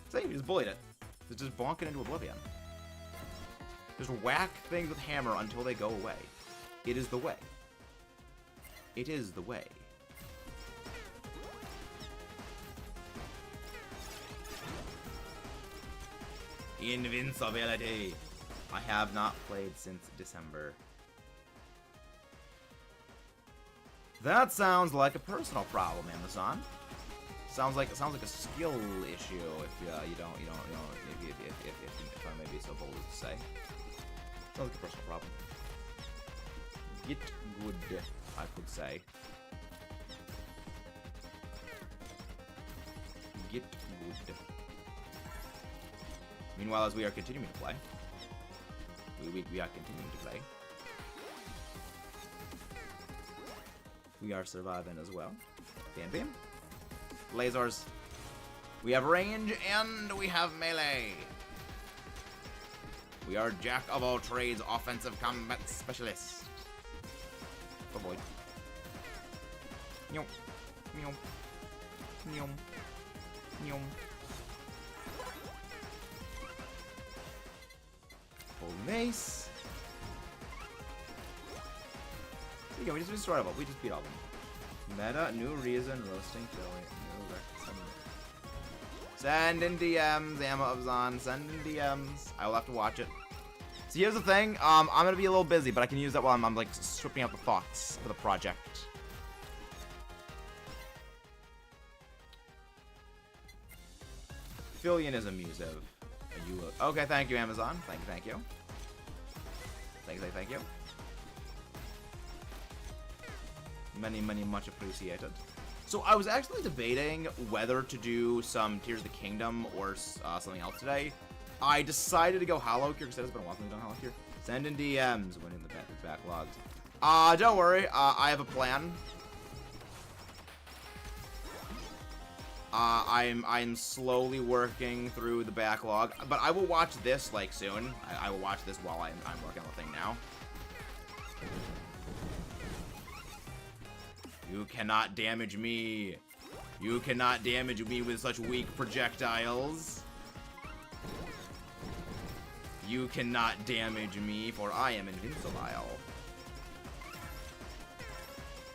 See, we just bullied it. It's just bonking into oblivion. Just whack things with hammer until they go away. It is the way. It is the way. Invincibility. I have not played since December. That sounds like a personal problem, Amazon. Sounds like a skill issue. If you don't, if I may be so bold as to say, sounds like a personal problem. Get good, I could say. Get good. Meanwhile, as we are continuing to play, we are continuing to play. We are surviving as well. Fan beam. Lasers. We have range and we have melee. We are jack of all trades, offensive combat specialist. Avoid. Nyom. Nyom. Nyom. Nyom. Holy mace. There you go, we just destroyed them. We just beat all of them. Meta, new reason, roasting, killing, new record. Send in DMs, Ammo of Zon, send in DMs. I will have to watch it. So here's the thing, I'm gonna be a little busy, but I can use that while I'm like stripping out the thoughts for the project. Aphelion is amusive. Okay, thank you, Amazon. Thank you, thank you. Thank you. Many, much appreciated. So I was actually debating whether to do some Tears of the Kingdom or something else today. I decided to go HoloCure because it's been a while since I've done HoloCure. Send in DMs when in the backlogged. Don't worry. I have a plan. I'm slowly working through the backlog, but I will watch this like soon. I will watch this while I'm working on the thing now. You cannot damage me. You cannot damage me with such weak projectiles. You cannot damage me, for I am invincible.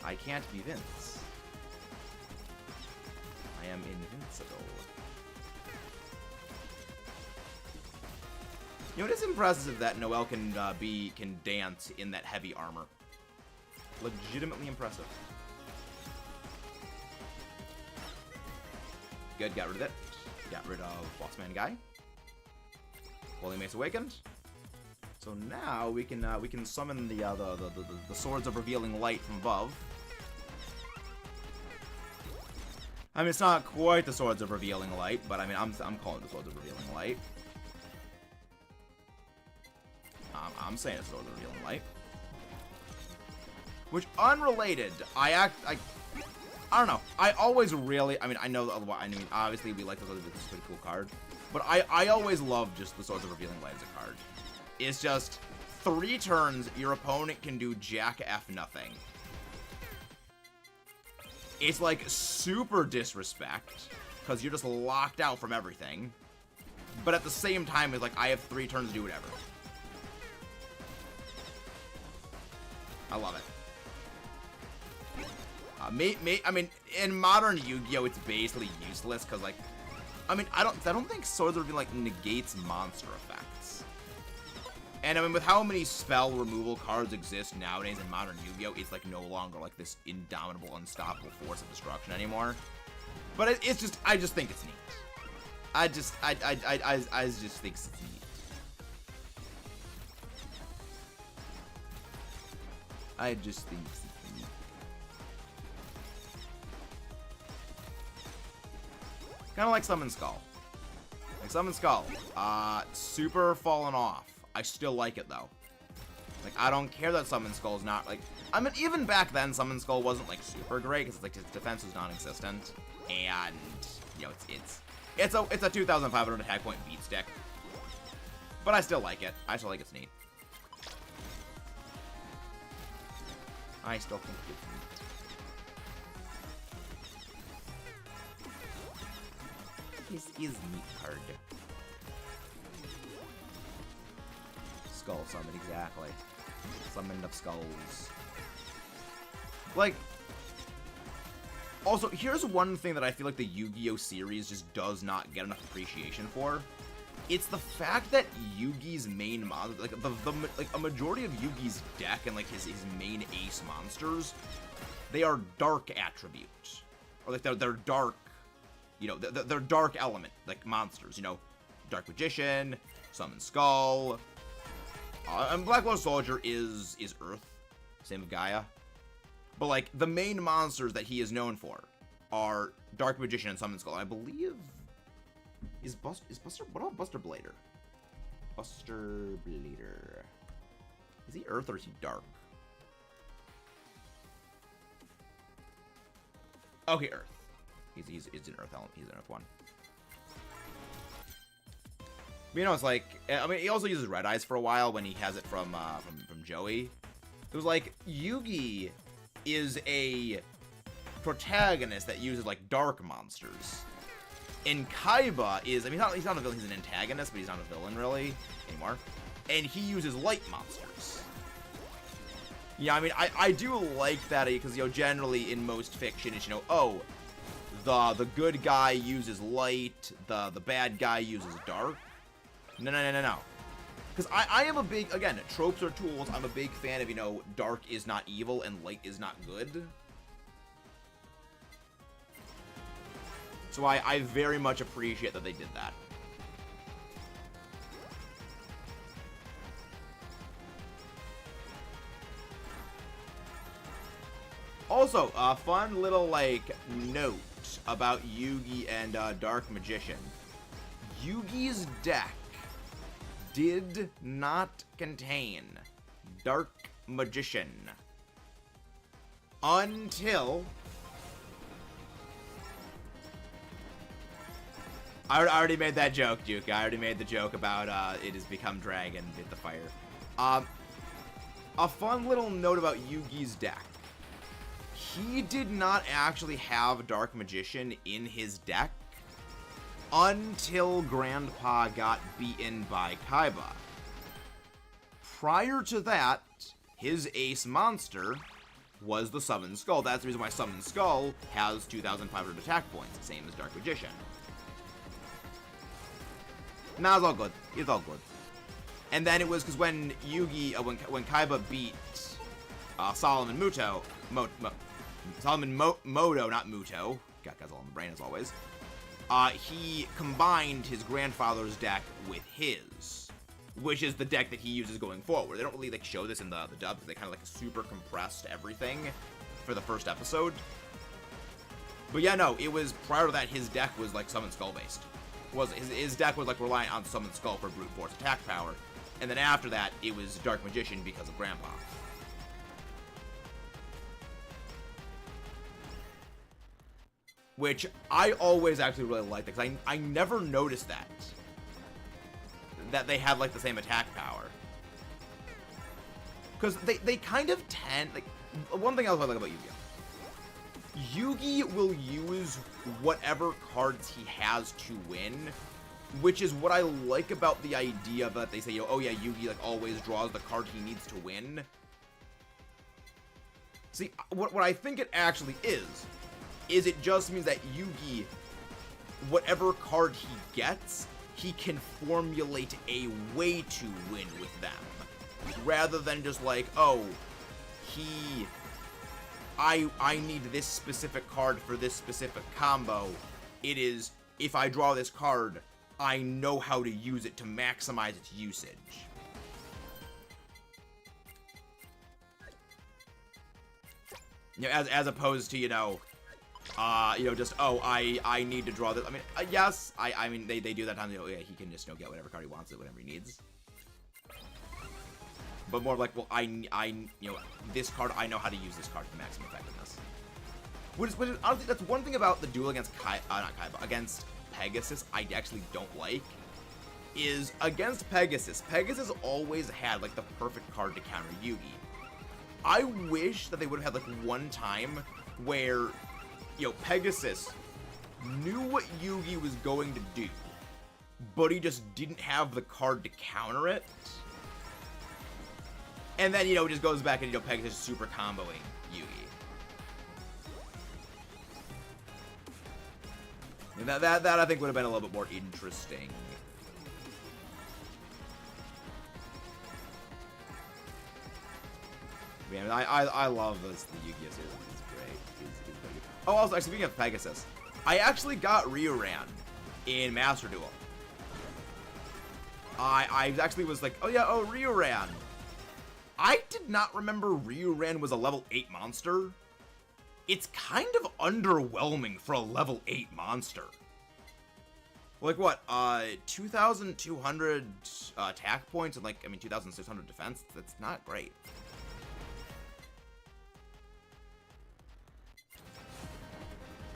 I can't be Vince. I am invincible. You know, it is impressive that Noelle can dance in that heavy armor. Legitimately impressive. Good, got rid of it. Got rid of Bossman guy. Holy Mace awakened. So now we can summon the Swords of Revealing Light from above. I mean, it's not quite the Swords of Revealing Light, but I mean, I'm calling it the Swords of Revealing Light. I'm saying it's Swords of Revealing Light. Which, unrelated, I don't know. I always really, I mean, obviously we like this other, it's a pretty cool card. But I always love just the Swords of Revealing Light as a card. It's just 3 turns, your opponent can do jack F nothing. It's like super disrespect, because you're just locked out from everything. But at the same time, it's like, I have 3 turns to do whatever. I love it. I mean, in modern Yu-Gi-Oh, it's basically useless, because, like, I mean, I don't think Swords of Revealing, like, negates monster effects. And, I mean, with how many spell removal cards exist nowadays in modern Yu-Gi-Oh, it's, like, no longer, like, this indomitable, unstoppable force of destruction anymore. But it's just, I just think it's neat. I just think it's neat. I just think it's neat. Kind of like Summon Skull. Like Summon Skull. Super fallen off. I still like it though. Like, I don't care that Summon Skull is not like, I mean, even back then Summon Skull wasn't like super great because like his defense was non-existent, and you know it's a 2,500 attack point beat stick. But I still like it. I still think it's neat. I still think it's neat. This is neat card. Skull summon, exactly. Summon of skulls. Like, also, here's one thing that I feel like the Yu-Gi-Oh series just does not get enough appreciation for. It's the fact that Yugi's main monster, like like a majority of Yugi's deck and like his main ace monsters, they are dark attributes, or like they're dark, you know, they're dark element like monsters. You know, Dark Magician, Summon Skull, and Black Lotus Soldier is Earth, same with Gaia. But like the main monsters that he is known for are Dark Magician and Summon Skull. I believe. Is Buster, what about Buster Blader? Buster Blader. Is he Earth or is he Dark? Okay, Earth. He's an Earth element. He's an Earth one. But, you know, it's like, I mean, he also uses Red Eyes for a while when he has it from Joey. It was like, Yugi is a protagonist that uses like dark monsters. And Kaiba is, I mean, he's not a villain, he's an antagonist, but he's not a villain, really, anymore. And he uses light monsters. Yeah, I mean, I do like that, because, you know, generally in most fiction, it's, you know, oh, the good guy uses light, the bad guy uses dark. No. Because I am a big, again, tropes are tools, I'm a big fan of, you know, dark is not evil and light is not good. So I very much appreciate that they did that. Also, a fun little, like, note about Yugi and Dark Magician. Yugi's deck did not contain Dark Magician until... I already made that joke, Duke. I already made the joke about it has become dragon, hit the fire. A fun little note about Yugi's deck. He did not actually have Dark Magician in his deck until Grandpa got beaten by Kaiba. Prior to that, his ace monster was the Summoned Skull. That's the reason why Summoned Skull has 2,500 attack points, same as Dark Magician. Nah, it's all good. It's all good. And then it was because when Yugi, when Kaiba beat Solomon Muto, Solomon Moto, not Muto, got guys all in the brain as always, he combined his grandfather's deck with his, which is the deck that he uses going forward. They don't really like show this in the dub because they kind of like super compressed everything for the first episode. But yeah, no, it was prior to that his deck was like Summon Skull based. His deck was like reliant on Summon Skull for brute force attack power, and then after that it was Dark Magician because of Grandpa. Which I always actually really liked, because I never noticed that they had like the same attack power. Because they kind of tend, like, one thing else I like about Yu-Gi-Oh! Yugi will use whatever cards he has to win, which is what I like about the idea that they say, oh yeah, Yugi like always draws the card he needs to win. See, what I think it actually is it just means that Yugi, whatever card he gets, he can formulate a way to win with them. Rather than just like, oh, I need this specific card for this specific combo. It is, if I draw this card, I know how to use it to maximize its usage. You know, as opposed to, just, oh, I need to draw this. I mean, yes, I mean, they do that time, yeah, he can just, get whatever card he wants, whatever he needs. But more like, well, this card, I know how to use this card for maximum effectiveness. Which is honestly, that's one thing about the duel against against Pegasus I actually don't like, is against Pegasus always had, like, the perfect card to counter Yugi. I wish that they would have had, like, one time where, Pegasus knew what Yugi was going to do, but he just didn't have the card to counter it. And then, it just goes back and, Pegasus is super comboing Yugi. And that I think would have been a little bit more interesting. Man, I love this, the Yu-Gi-Oh series. It's great. It's pretty good. Oh, also, speaking of Pegasus, I actually got Ryuran in Master Duel. I actually was like, oh yeah, Ryuran. I did not remember Ryuran was a level 8 monster. It's kind of underwhelming for a level 8 monster. Like what, 2,200 attack points and 2,600 defense? That's not great.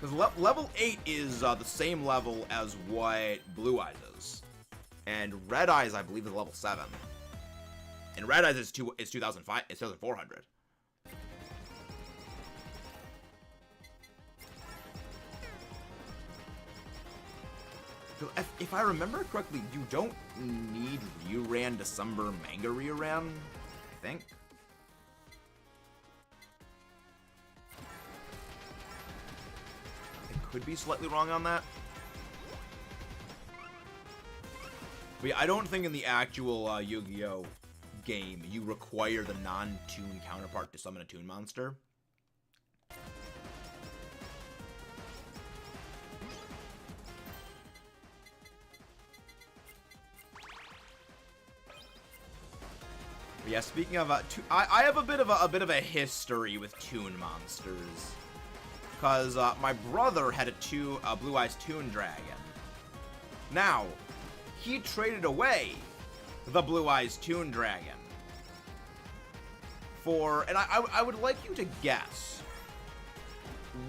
Because level 8 is the same level as what Blue Eyes is. And Red Eyes, I believe, is level 7. And Red Eyes is 2,500. It's 2,400. If I remember correctly, you don't need Ryuran to Summer Manga Ryuran, I think. I could be slightly wrong on that. But yeah, I don't think in the actual Yu-Gi-Oh! Game you require the non-toon counterpart to summon a toon monster. Yeah, speaking of, I have a bit of a history with Toon monsters, cause my brother had a Blue Eyes Toon Dragon. Now, he traded away the Blue Eyes Toon Dragon for, and I would like you to guess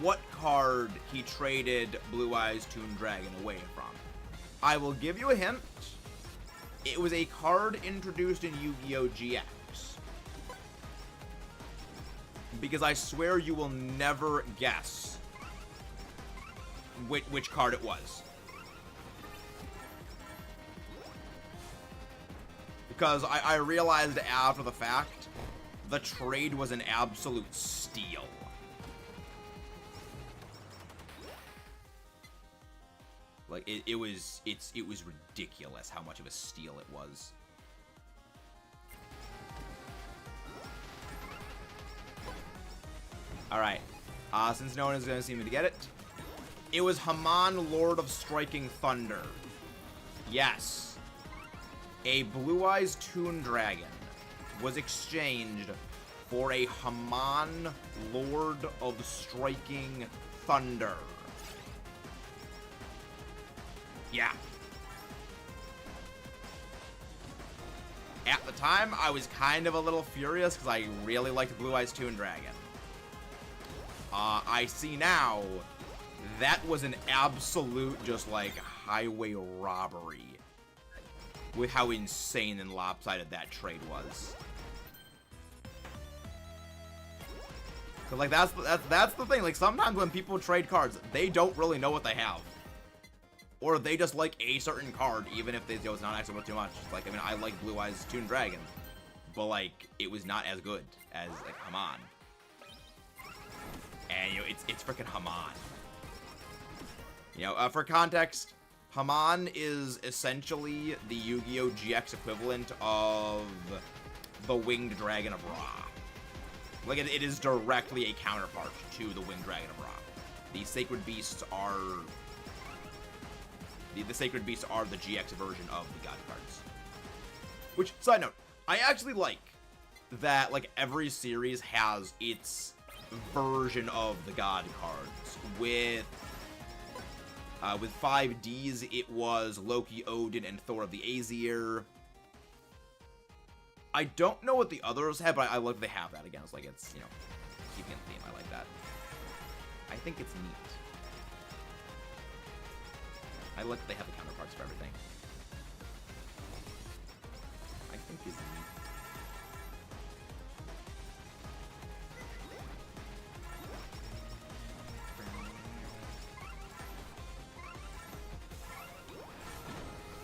what card he traded Blue Eyes Toon Dragon away from. I will give you a hint. It was a card introduced in Yu-Gi-Oh! GX. Because I swear you will never guess which card it was. Because I realized after the fact, the trade was an absolute steal. Like, it was ridiculous how much of a steal it was. Alright. Since no one is going to see me to get it. It was Haman, Lord of Striking Thunder. Yes. A Blue Eyes Toon Dragon was exchanged for a Haman, Lord of Striking Thunder. Yeah. At the time, I was kind of a little furious because I really liked Blue Eyes Toon Dragon. I see now, that was an absolute just like highway robbery with how insane and lopsided that trade was. Cause like that's the thing. Like sometimes when people trade cards, they don't really know what they have. Or they just like a certain card, even if it's not actually worth too much. Like, I mean, I like Blue Eyes Toon Dragon, but like, it was not as good as like Haman. And you know, it's freaking Haman. You know, for context, Haman is essentially the Yu-Gi-Oh! GX equivalent of the Winged Dragon of Ra. Like, it is directly a counterpart to the Winged Dragon of Ra. The Sacred Beasts are the Sacred Beasts are the GX version of the God cards. Which, side note, I actually like that, like, every series has its version of the God cards. With 5Ds, it was Loki, Odin, and Thor of the Aesir. I don't know what the others have, but I like they have that again. It's like, it's, you know, keeping a theme. I like that. I think it's neat. I like that they have the counterparts for everything. I think it's neat.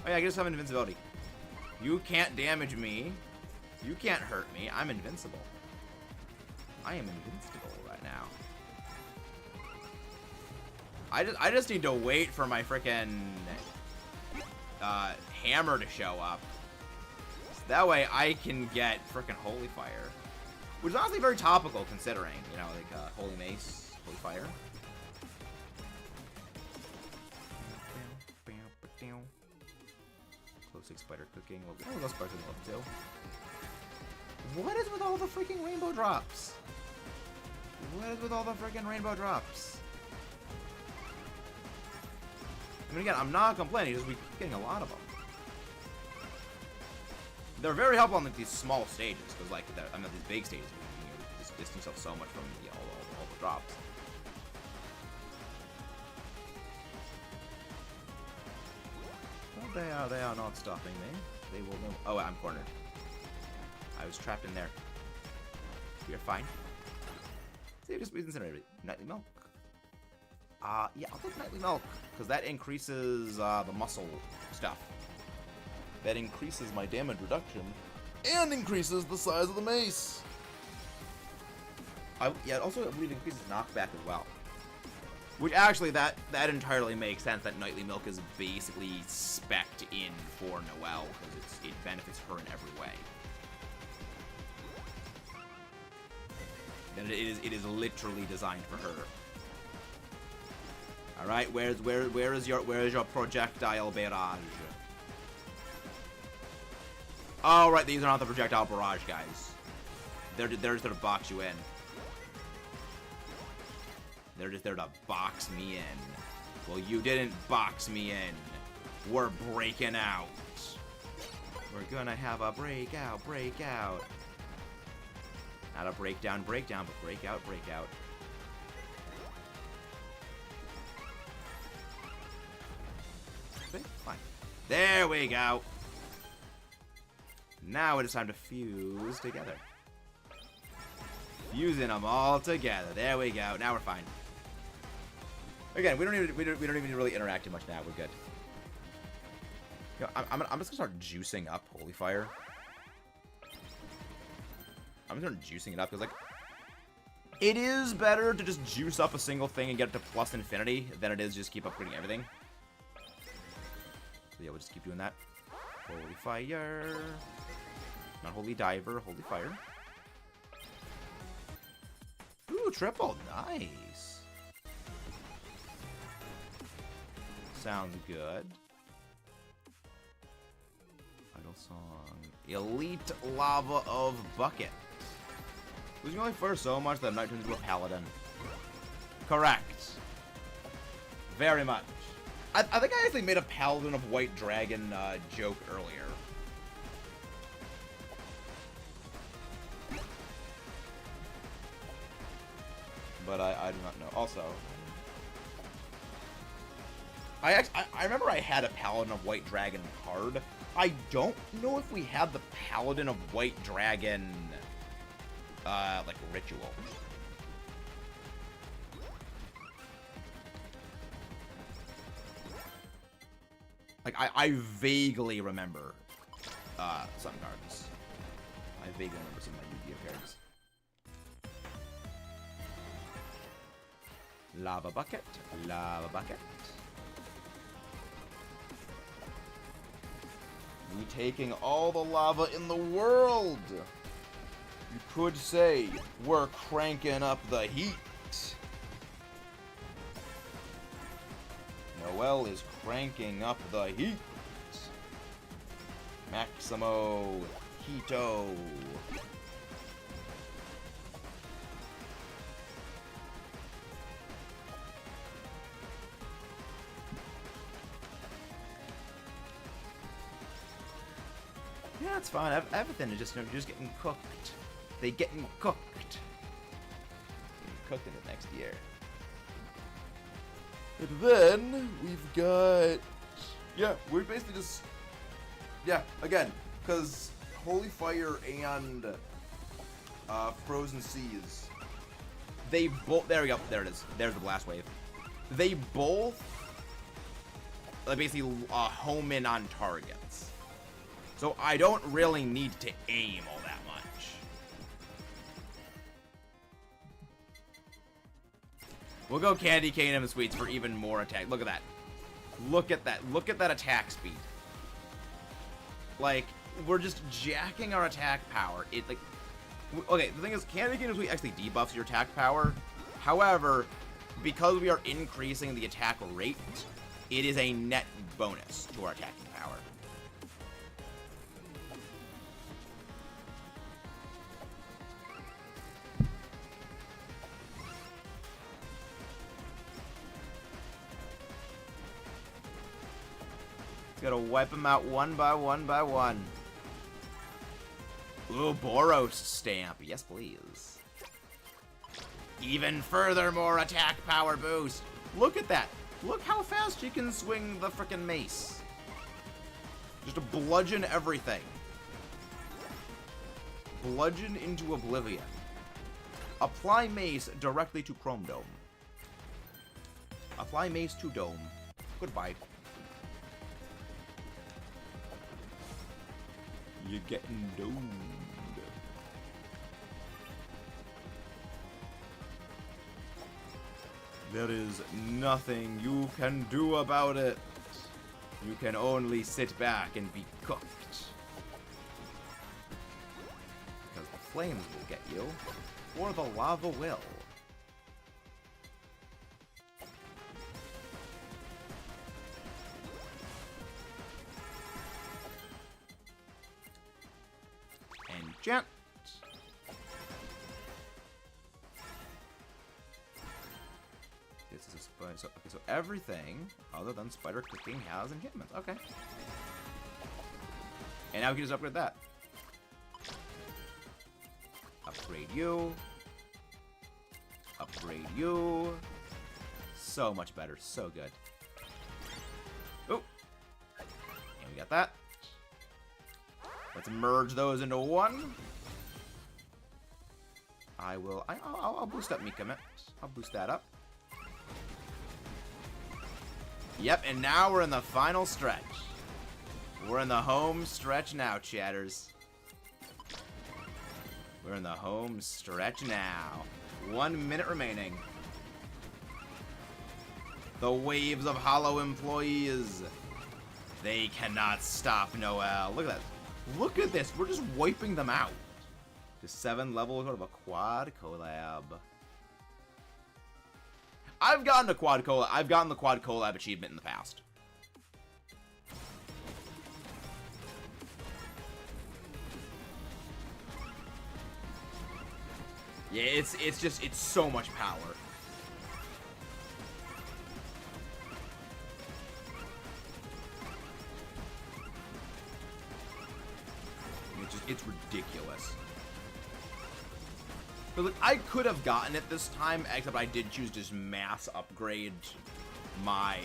Oh yeah, I just have invincibility. You can't damage me. You can't hurt me. I'm invincible. I am invincible right now. I just need to wait for my frickin' hammer to show up. So that way I can get frickin' Holy Fire. Which is honestly very topical considering, you know, like Holy Mace, Holy Fire. Close 6 Spider Cooking. We'll go Spider Cooking level 2. What is with all the freaking rainbow drops? What is with all the freaking rainbow drops? I mean, again, I'm not complaining, just we keep getting a lot of them. They're very helpful on like, these small stages, because like, I'm at these big stages, you know, just distance yourself so much from all the drops. Well, they are not stopping me. They will know. Oh, I'm cornered. I was trapped in there. We are fine. See, just incinerated. Nightly Milk. Yeah, I'll take Nightly Milk, because that increases the muscle stuff. That increases my damage reduction, and increases the size of the mace. Yeah, also I believe it increases knockback as well. Which actually, that entirely makes sense, that Nightly Milk is basically spec'd in for Noelle, because it benefits her in every way. And it is literally designed for her. All right, where is your projectile barrage? Oh, right, these are not the projectile barrage guys. They're just there to box you in. They're just there to box me in. Well, you didn't box me in. We're breaking out. We're gonna have a breakout. Not a breakdown, but breakout. Okay, fine. There we go. Now it is time to fuse together. Fusing them all together. There we go. Now we're fine. Again, we don't even really interact too much now. We're good. You know, I'm just gonna start juicing up Holy Fire. I'm gonna start juicing it up because, like, it is better to just juice up a single thing and get it to plus infinity than it is just keep upgrading everything. So yeah, we'll just keep doing that. Holy Fire. Not Holy Diver, Holy Fire. Ooh, triple. Nice. Sounds good. Idle song. Elite Lava of Bucket. We can only fire so much that I'm not turned into a paladin. Correct. Very much. I think I actually made a Paladin of White Dragon joke earlier. But I do not know. Also, I remember I had a Paladin of White Dragon card. I don't know if we had the Paladin of White Dragon, like, ritual. Like, I vaguely remember, some cards. I vaguely remember some of my Yu-Gi-Oh cards. Lava bucket, lava bucket. We taking all the lava in the world. You could say we're cranking up the heat. Noelle is cranking up the heat. Maximo Hito. Yeah, it's fine. Everything is just getting cooked. They getting cooked. Getting cooked in the next year. And then we've got, yeah, we're basically just, yeah, again, because Holy Fire and Frozen Seas, they both, there we go, there it is, there's the blast wave. They both, basically, home in on targets. So I don't really need to aim all that much. We'll go Candy Cane and Sweets for even more attack. Look at that. Look at that. Look at that attack speed. Like, we're just jacking our attack power. It, like, okay, the thing is, Candy Cane and Sweets actually debuffs your attack power. However, because we are increasing the attack rate, it is a net bonus to our attacking power. Gotta wipe them out one by one by one. Ooh, Boros stamp. Yes, please. Even further more attack power boost. Look at that. Look how fast you can swing the frickin' mace. Just to bludgeon everything. Bludgeon into oblivion. Apply mace directly to Chrome Dome. Apply mace to Dome. Goodbye. You're getting domed. There is nothing you can do about it. You can only sit back and be cooked. Because the flames will get you, or the lava will. Chant. This is a spider. So, okay, so everything other than spider cooking has enchantments. Okay. And now we can just upgrade that. Upgrade you. Upgrade you. So much better. So good. Oh. And we got that. Let's merge those into one. I'll boost up Mika. I'll boost that up. Yep, and now we're in the final stretch. We're in the home stretch now, chatters. We're in the home stretch now. 1 minute remaining. The waves of Holo employees. They cannot stop Noelle. Look at that. Look at this. We're just wiping them out. To 7 levels out of a quad collab. I've gotten the quad collab achievement in the past. Yeah, it's so much power. It's ridiculous. But look, I could have gotten it this time, except I did choose to just mass upgrade my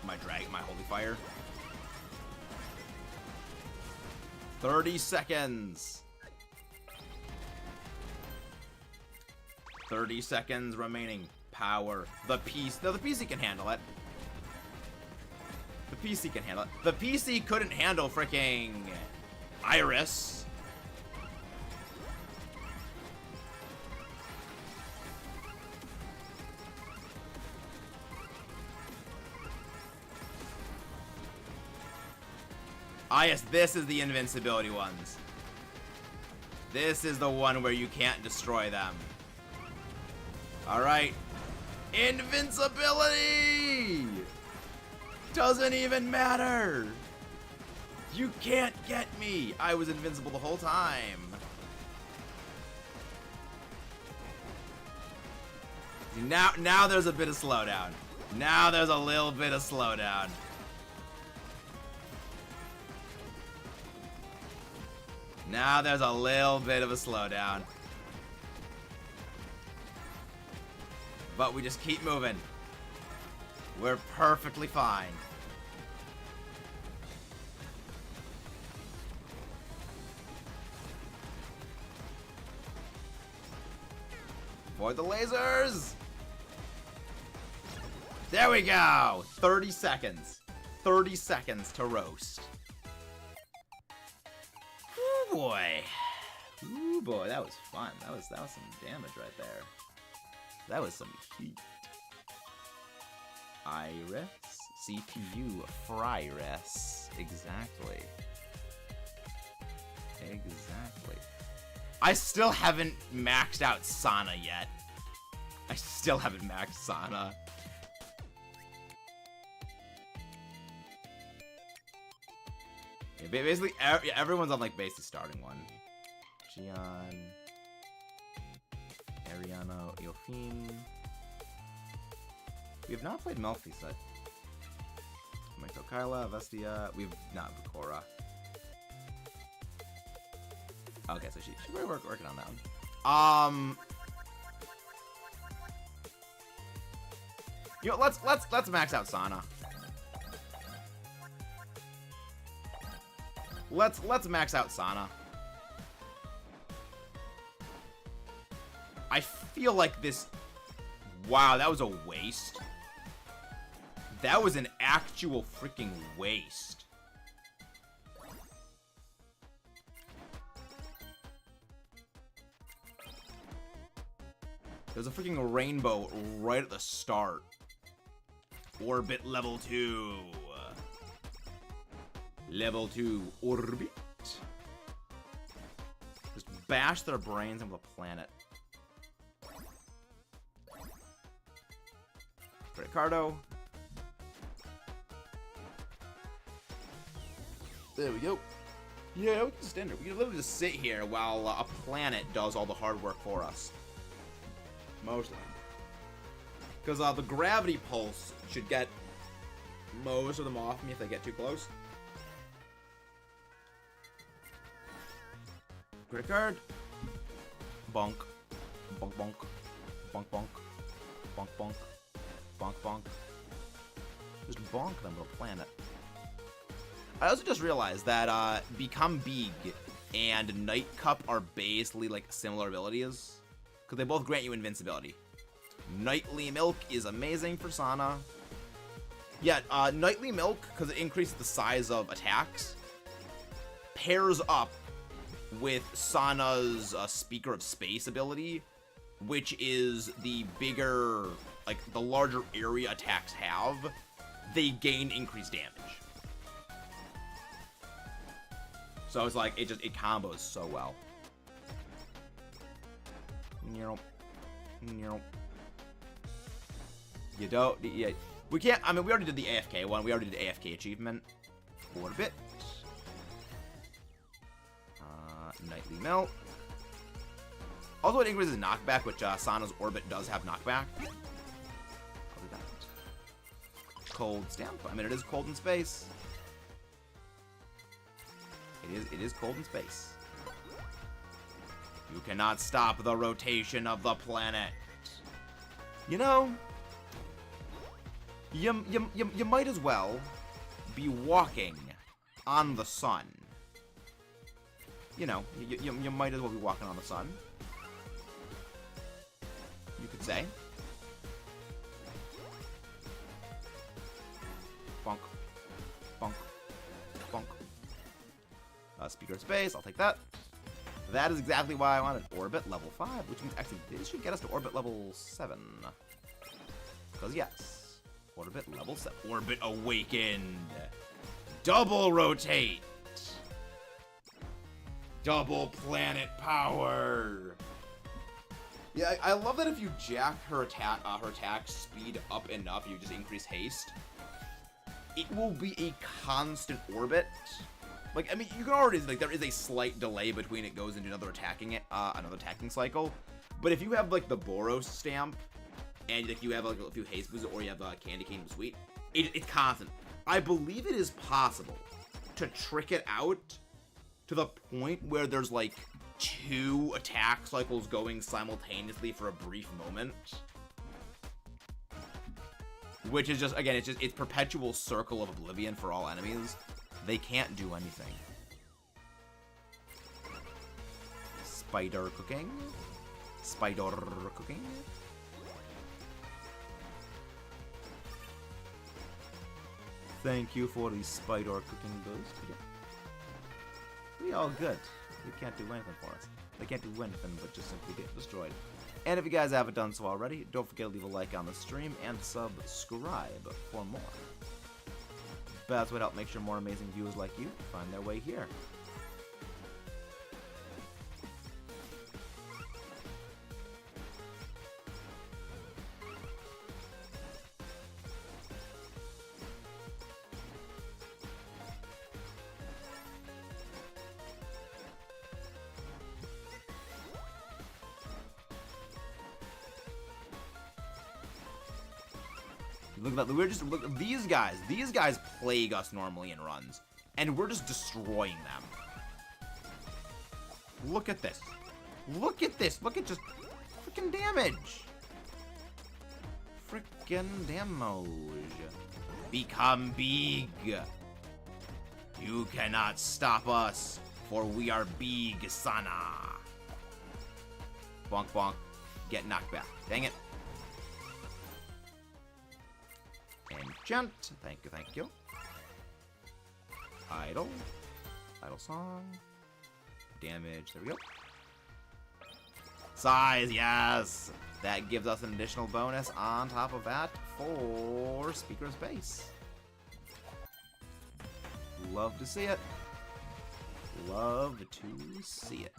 my Holy Fire. 30 seconds. 30 seconds remaining. Power. The PC. No, the PC can handle it. The PC can handle it. The PC couldn't handle freaking Iris. Ah, yes, this is the invincibility ones. This is the one where you can't destroy them. Alright. Invincibility! Doesn't even matter! You can't get me! I was invincible the whole time. Now there's a bit of slowdown. Now there's a little bit of slowdown. Now there's a little bit of a slowdown. But we just keep moving. We're perfectly fine. Avoid the lasers! There we go! 30 seconds. 30 seconds to roast. Ooh boy. Ooh boy, that was fun. That was some damage right there. That was some heat. Iris, CPU, Fryris. Exactly. Exactly. I still haven't maxed out Sana yet. I still haven't maxed Sana. Yeah, basically, everyone's on like basic starting one. Gian, Ariana, Eofine. We have not played Melfisa. Miko Kyla, Vestia. We've not Bakura. Okay, so she's working on that one. You know, let's max out Sana. Let's max out Sana. I feel like this. Wow, that was a waste. That was an actual freaking waste. There's a freaking rainbow right at the start. Orbit level 2. Level 2 orbit. Just bash their brains into the planet. Ricardo. There we go. Yeah, we can stand it. We can literally just sit here while a planet does all the hard work for us. Mostly. Because the gravity pulse should get most of them off me if they get too close. Credit card. Bonk. Bonk bonk. Bonk bonk. Bonk bonk. Bonk bonk. Just bonk them with a planet. I also just realized that Become Big and Night Cup are basically like similar abilities. Because they both grant you invincibility. Nightly Milk is amazing for Sana. Yeah, Nightly Milk, because it increases the size of attacks, pairs up with Sana's Speaker of Space ability, which is the bigger, like, the larger area attacks have, they gain increased damage. So it's like, it combos so well. You don't, yeah, we can't, I mean, we already did the AFK one, we already did the AFK achievement. Orbit. Nightly Melt. Also, it increases knockback, which Sana's Orbit does have knockback. I'll do that. Cold Stamp. I mean, it is cold in space. It is cold in space. You cannot stop the rotation of the planet. You know, you might as well be walking on the sun. You know, you might as well be walking on the sun. You could say. Bonk. Bonk. Bonk. Speaker of Space, I'll take that. That is exactly why I wanted Orbit level 5, which means actually this should get us to Orbit level 7. Because yes, Orbit level 7. Orbit Awakened. Double Rotate. Double planet power. Yeah, I love that if you jack her attack speed up enough, you just increase haste. It will be a constant orbit. Like, I mean, you can already, like, there is a slight delay between it goes into another attacking cycle. But if you have, like, the Boros stamp, and, like, you have, like, a few haste boosts, or you have Candy Cane Sweet, it's constant. I believe it is possible to trick it out to the point where there's, like, 2 attack cycles going simultaneously for a brief moment. Which is just, again, it's perpetual circle of oblivion for all enemies. They can't do anything. Spider cooking. Spider cooking. Thank you for the spider cooking boost. Yeah. We all good. You can't do anything for us. They can't do anything but just simply get destroyed. And if you guys haven't done so already, don't forget to leave a like on the stream and subscribe for more. That's what helps make sure more amazing viewers like you find their way here. Look at that. Look, these guys plague us normally in runs, and we're just destroying them. Look at this. Look at this. Look at just freaking damage. Freaking damage. Become big. You cannot stop us, for we are big, Sana. Bonk bonk. Get knocked back. Dang it. Enchant. Thank you, thank you. Idle. Idle song. Damage. There we go. Size, yes! That gives us an additional bonus on top of that for Speaker of Space. Love to see it. Love to see it.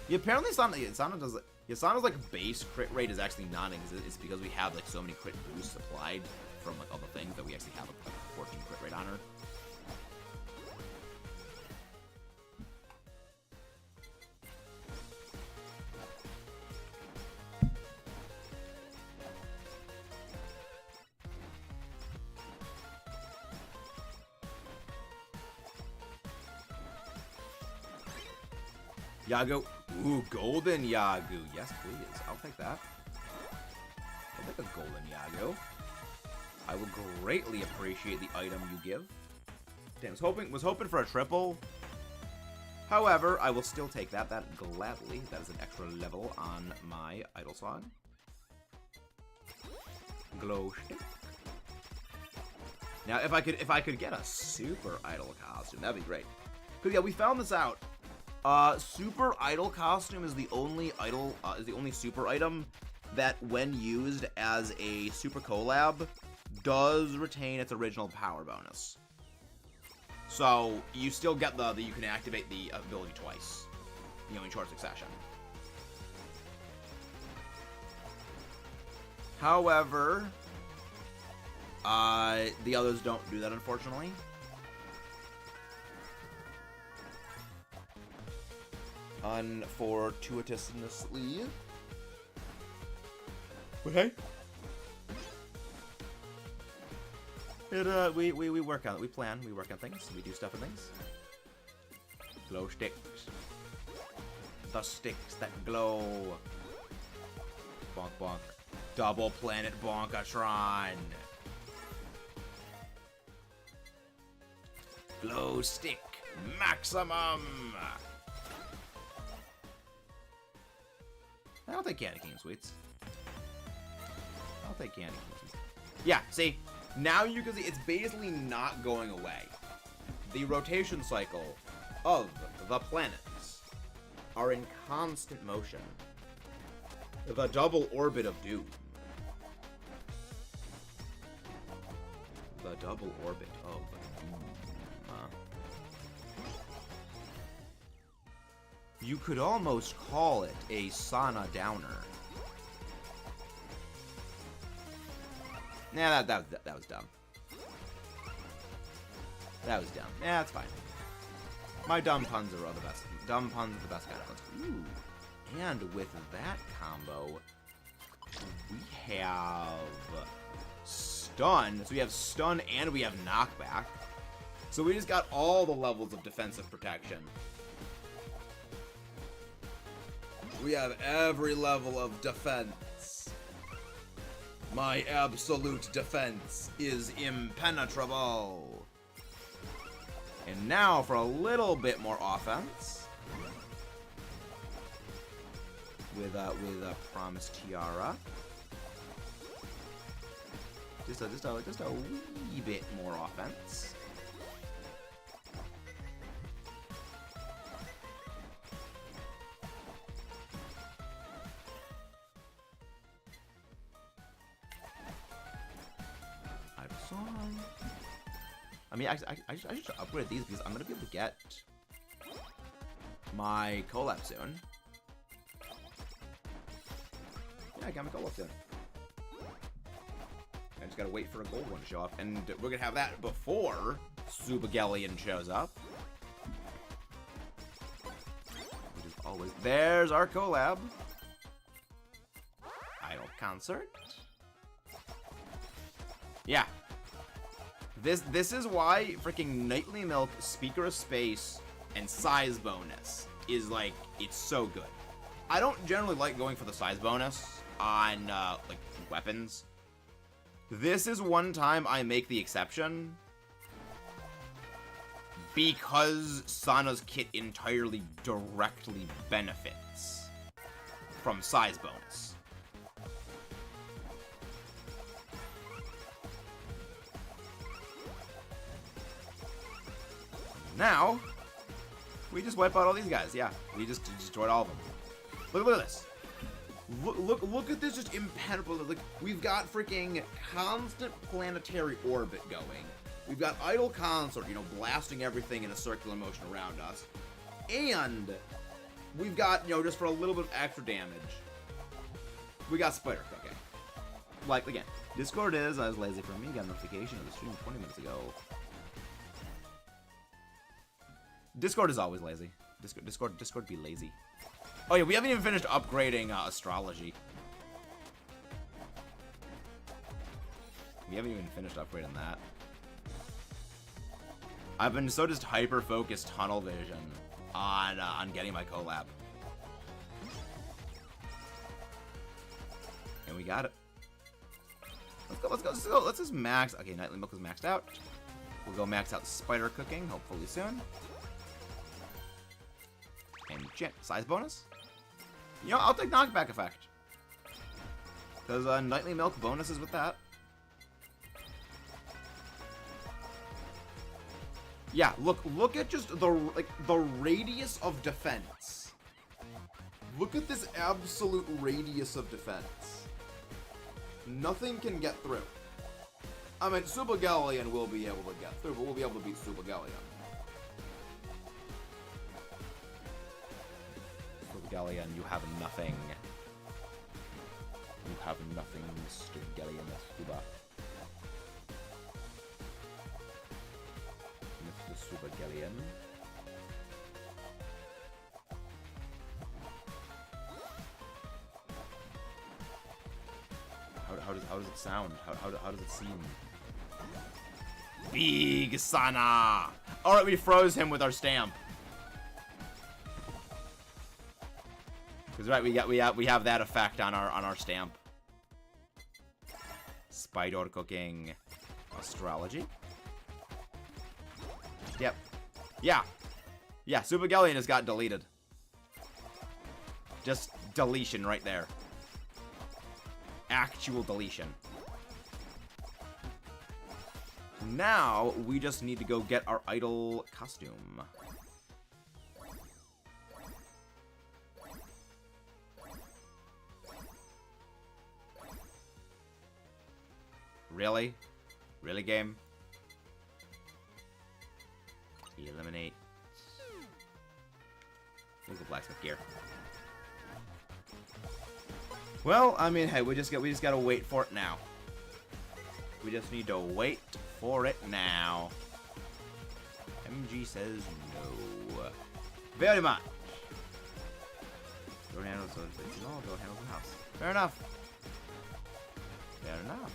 Yeah, apparently Sana does Hisana's, like, base crit rate is actually non-existent. It's because we have, like, so many crit boosts applied from, like, all the things that we actually have a 14 crit rate on her. Yago. Ooh, golden Yagu. Yes, please. I'll take that. I'll take a golden Yagu. I will greatly appreciate the item you give. Damn, was hoping for a triple. However, I will still take that gladly. That is an extra level on my idol song. Glow stick. Now, if I could get a super idol costume, that'd be great. Cause yeah, we found this out. Super idol costume is the only super item that, when used as a super collab, does retain its original power bonus. So you still get you can activate the ability twice, in short succession. However, the others don't do that, unfortunately. Unfortuitously. But hey. We work on it. We plan. We work on things. We do stuff and things. Glow sticks. The sticks that glow. Bonk bonk. Double planet Bonkatron. Glow stick maximum. I'll take candy cane sweets. I'll take candy cane sweets. Yeah, see, now you can see it's basically not going away. The rotation cycle of the planets are in constant motion. The double orbit of doom. The double orbit of doom. You could almost call it a Sana downer. Nah, that was dumb. That was dumb. Yeah, that's fine. My dumb puns are the best. Dumb puns are the best kind of puns. Ooh. And with that combo, we have stun. So we have stun and we have knockback. So we just got all the levels of defensive protection. We have every level of defense. My absolute defense is impenetrable. And now for a little bit more offense. With a promised tiara. Just a wee bit more offense. I mean, I should upgrade these because I'm gonna be able to get my collab soon. Yeah, I got my collab soon. I just gotta wait for a gold one to show up, and we're gonna have that before Subagellion shows up. Which is always... There's our collab. Idol concert. Yeah. This is why freaking Nightly Milk, Speaker of Space, and Size Bonus is, like, it's so good. I don't generally like going for the size bonus on, like, weapons. This is one time I make the exception. Because Sana's kit entirely directly benefits from size bonus. Now, we just wipe out all these guys. Yeah, we just destroyed all of them. Look at this. Look at this just impenetrable. Like, we've got freaking constant planetary orbit going. We've got idle consort, blasting everything in a circular motion around us. And we've got, just for a little bit of extra damage, We got spider cooking. Like, again, Discord is as lazy for me. Got a notification of the stream 20 minutes ago. Discord is always lazy. Discord be lazy. Oh yeah, we haven't even finished upgrading astrology. We haven't even finished upgrading that. I've been so just hyper-focused tunnel vision on getting my collab. And we got it. Let's go. Let's just max. Okay, Nightly Milk is maxed out. We'll go max out spider cooking, hopefully soon. And size bonus. You know, I'll take knockback effect. Because Nightly Milk bonuses with that. Yeah, look at just the radius of defense. Look at this absolute radius of defense. Nothing can get through. I mean, Super Galleon will be able to get through, but we'll be able to beat Super Galleon. Super Galleon, you have nothing. You have nothing, Mr. Galleon Super. Mr. Super Galleon. How does it sound? How does it seem? Big Sana! Alright, we froze him with our stamp. Because right, we have that effect on our stamp. Spider cooking astrology. Yep. Yeah, Super Galleon just got deleted. Just deletion right there. Actual deletion. Now, we just need to go get our idol costume. Really? Really, game? Eliminate. We'll go blacksmith gear. Well, I mean, hey, we just gotta wait for it now. We just need to wait for it now. MG says no. Very much. Door handles, so it's all door handles in the house. Fair enough. Fair enough.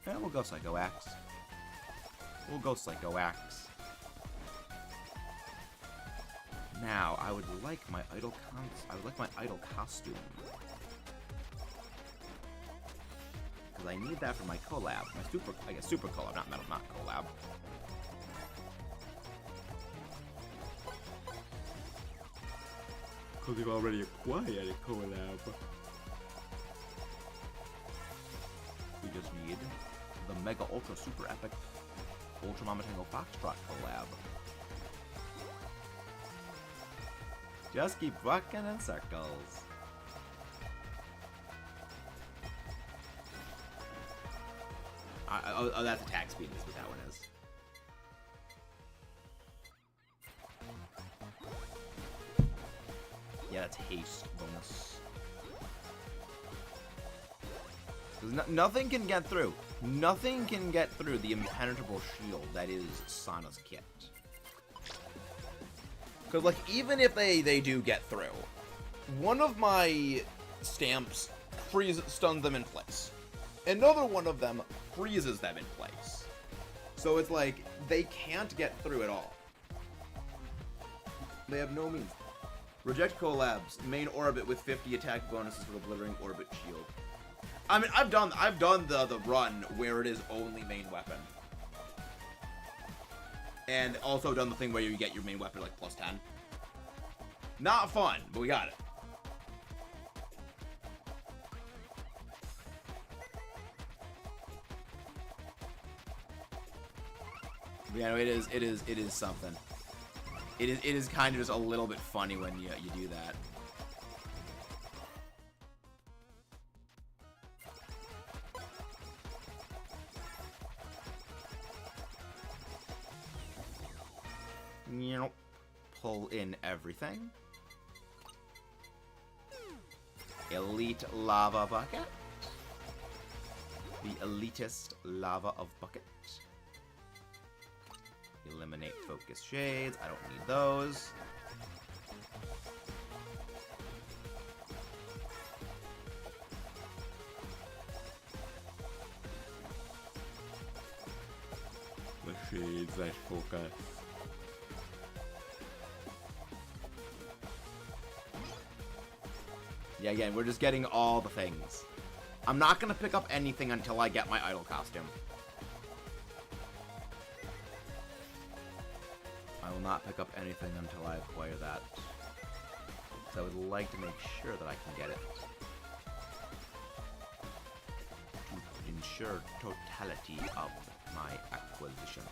Yeah, we'll go Psycho Axe. We'll go Psycho Axe. Now, I would like my idol costume. Because I need that for my collab. My super collab, not metal, not collab. Because we've already acquired a collab. We just need the Mega Ultra Super Epic Ultra Mama Tango Foxtrot collab. Just keep walking in circles. Oh, that's attack speed is what that one is. Yeah, that's haste bonus. Nothing can get through. Nothing can get through the impenetrable shield that is Sana's kit. Because, like, even if they do get through, one of my stamps stuns them in place. Another one of them freezes them in place. So it's like, they can't get through at all. They have no means. Reject collabs. Main orbit with 50 attack bonuses for obliterating orbit shield. I mean, I've done the run where it is only main weapon. And also done the thing where you get your main weapon like plus 10. Not fun, but we got it. Yeah, no, it is something. It is kind of just a little bit funny when you do that. Pull in everything. Elite lava bucket. The elitist lava of bucket. Eliminate focus shades. I don't need those. The shades that focus. Yeah, again, we're just getting all the things. I'm not gonna pick up anything until I get my idol costume. I will not pick up anything until I acquire that. So I would like to make sure that I can get it. To ensure totality of my acquisitions.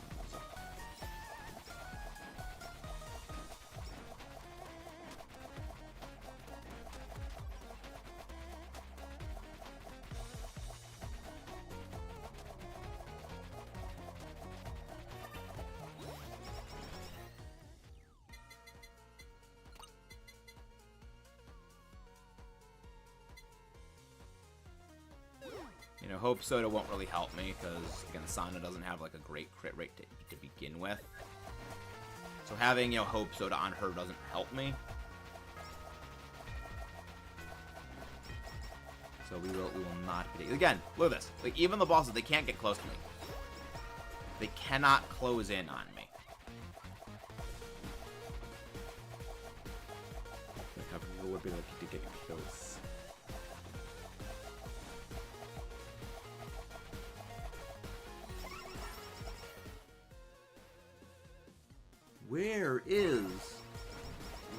You know, Hope Soda won't really help me, because, again, Sana doesn't have, like, a great crit rate to begin with. So having, you know, Hope Soda on her doesn't help me. So we will not be... Again, look at this. Like, even the bosses, they can't get close to me. They cannot close in on me. It would be lucky to get close.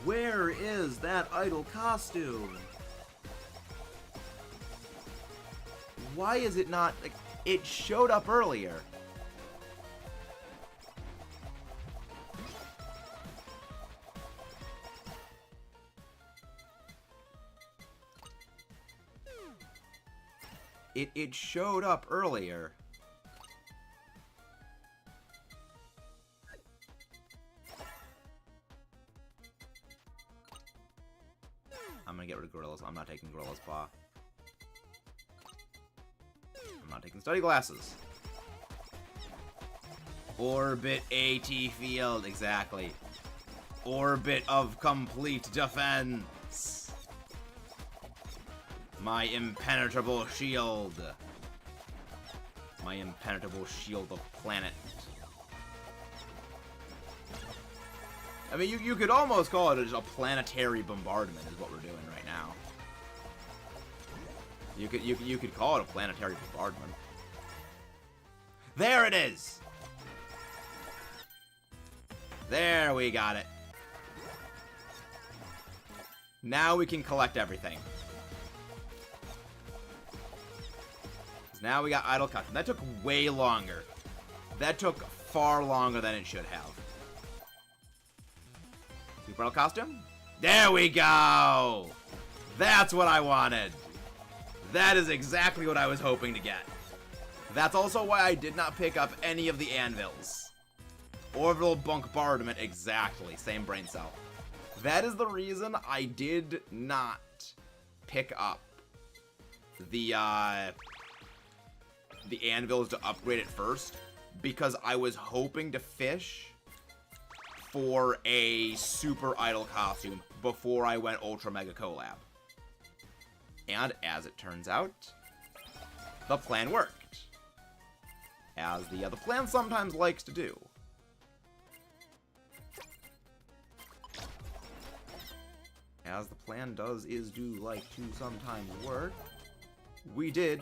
Where is that idol costume? Why is it not, like, it showed up earlier. It showed up earlier. I'm gonna get rid of Gorilla's. I'm not taking Gorilla's Paw. I'm not taking Study Glasses. Orbit AT Field, exactly. Orbit of Complete Defense. My impenetrable shield. My impenetrable shield of planet. I mean, you could almost call it a planetary bombardment is what we're doing right now. You could call it a planetary bombardment. There it is! There, we got it. Now we can collect everything. Now we got idle costume. That took way longer. That took far longer than it should have. Super idle costume? There we go! That's what I wanted. That is exactly what I was hoping to get. That's also why I did not pick up any of the anvils. Orbital bombardment, exactly. Same brain cell. That is the reason I did not pick up the anvils to upgrade it first, because I was hoping to fish for a super idle costume before I went Ultra Mega Collab. And as it turns out, the plan worked. As the plan sometimes likes to do. As the plan do like to sometimes work, we did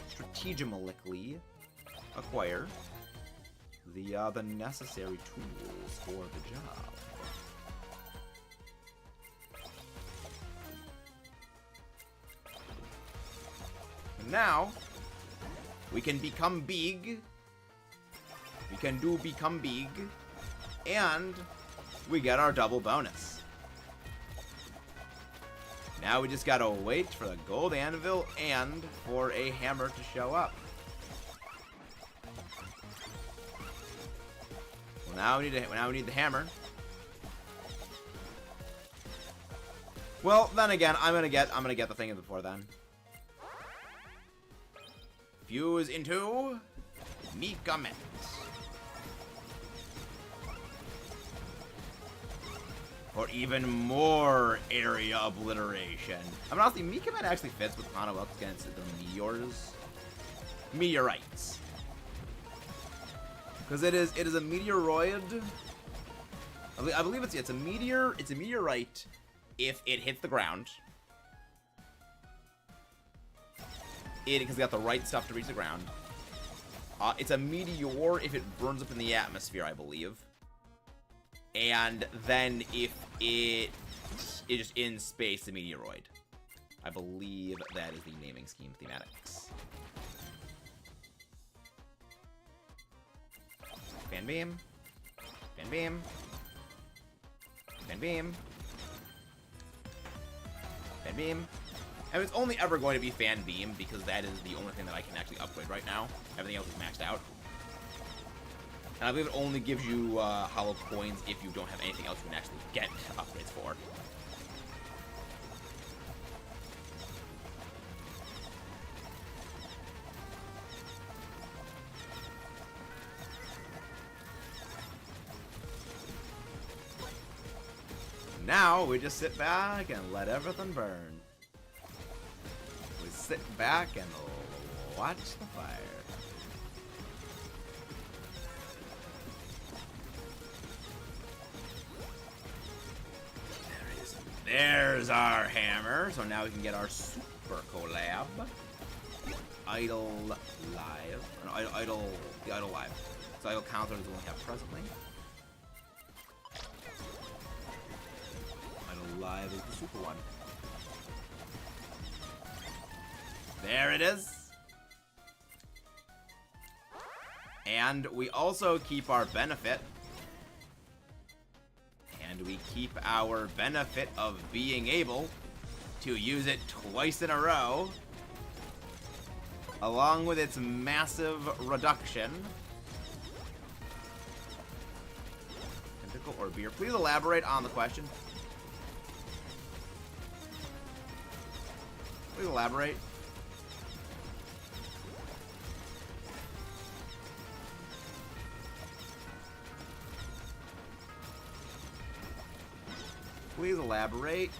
strategically acquire the necessary tools for the job. And now we can become big. We can become big, and we get our double bonus. Now we just gotta wait for the gold anvil and for a hammer to show up. Well, now we need the hammer. Well, then again, I'm gonna get the thing before then. Fuse into Mikamet. For even more area obliteration. I mean, honestly, Mikamet actually fits with Mono up against the meteorites. Because it is a meteoroid. I believe it's a meteor. It's a meteorite if it hits the ground. Because it got the right stuff to reach the ground. It's a meteor if it burns up in the atmosphere, I believe. And then if it is just in space, a meteoroid. I believe that is the naming scheme thematics. Fan beam. Fan beam. Fan beam. Fan beam. And it's only ever going to be fan beam because that is the only thing that I can actually upgrade right now. Everything else is maxed out. And I believe it only gives you hollow coins if you don't have anything else you can actually get upgrades for. Now we just sit back and let everything burn. We sit back and watch the fire. There's our hammer. So now we can get our super collab. Idle live. No, the idle live. So idle counter is the one we have presently. Idle live is the super one. There it is. And we also keep our benefit. And we keep our benefit of being able to use it twice in a row, along with its massive reduction. Tentacle or beer? Please elaborate on the question. Please elaborate. Please elaborate.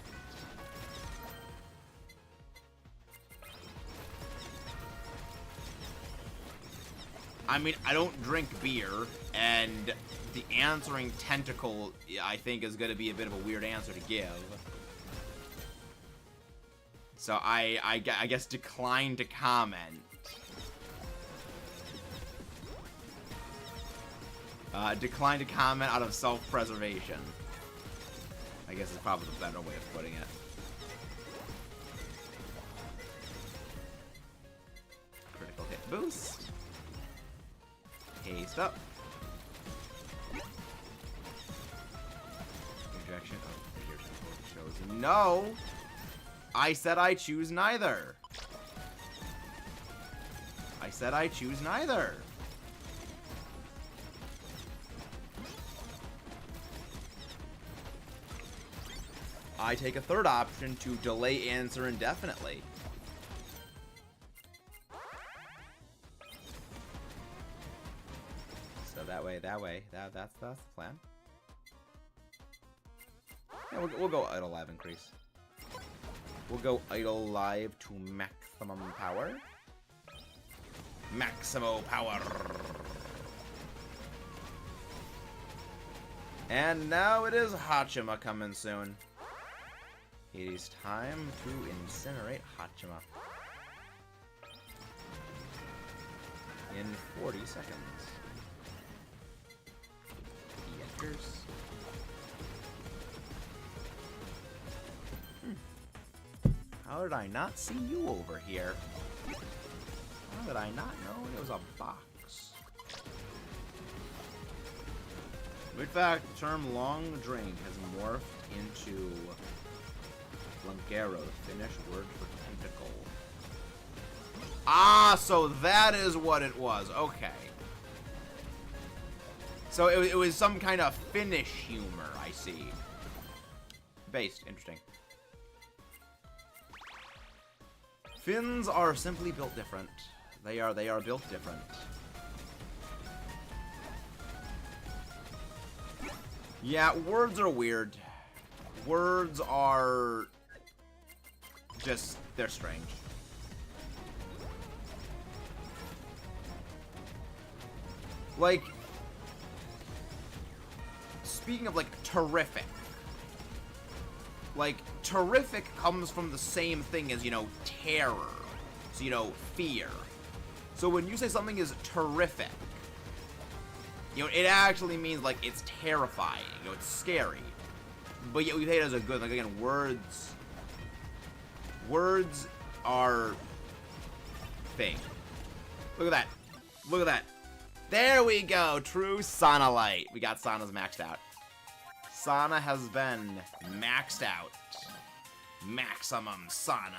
I mean, I don't drink beer, and the answering tentacle, I think, is going to be a bit of a weird answer to give. So I guess decline to comment. Decline to comment out of self-preservation, I guess is probably the better way of putting it. Critical hit boost. Haste up. Injection of Pierce shows no. I said I choose neither. I said I choose neither. I take a third option to delay answer indefinitely. So that's the plan. Yeah, we'll go idle live increase. We'll go idle live to maximum power. Maximo power. And now it is Hachima coming soon. It is time to incinerate Hachima. In 40 seconds. He enters. How did I not see you over here? How did I not know there was a box? In fact, the term long drink has morphed into Langero, the Finnish word for tentacle. Ah, so that is what it was. Okay. So it was some kind of Finnish humor, I see. Based. Interesting. Fins are simply built different. They are built different. Yeah, words are weird. Words are just, they're strange. Like, speaking of, like, terrific. Like, terrific comes from the same thing as, you know, terror. So, you know, fear. So when you say something is terrific, you know, it actually means, like, it's terrifying. You know, it's scary. But yet we say it as a good, like, again, words are fake. Look at that. Look at that. There we go. True Sauna light. We got Saunas maxed out. Sauna has been maxed out. Maximum Sauna.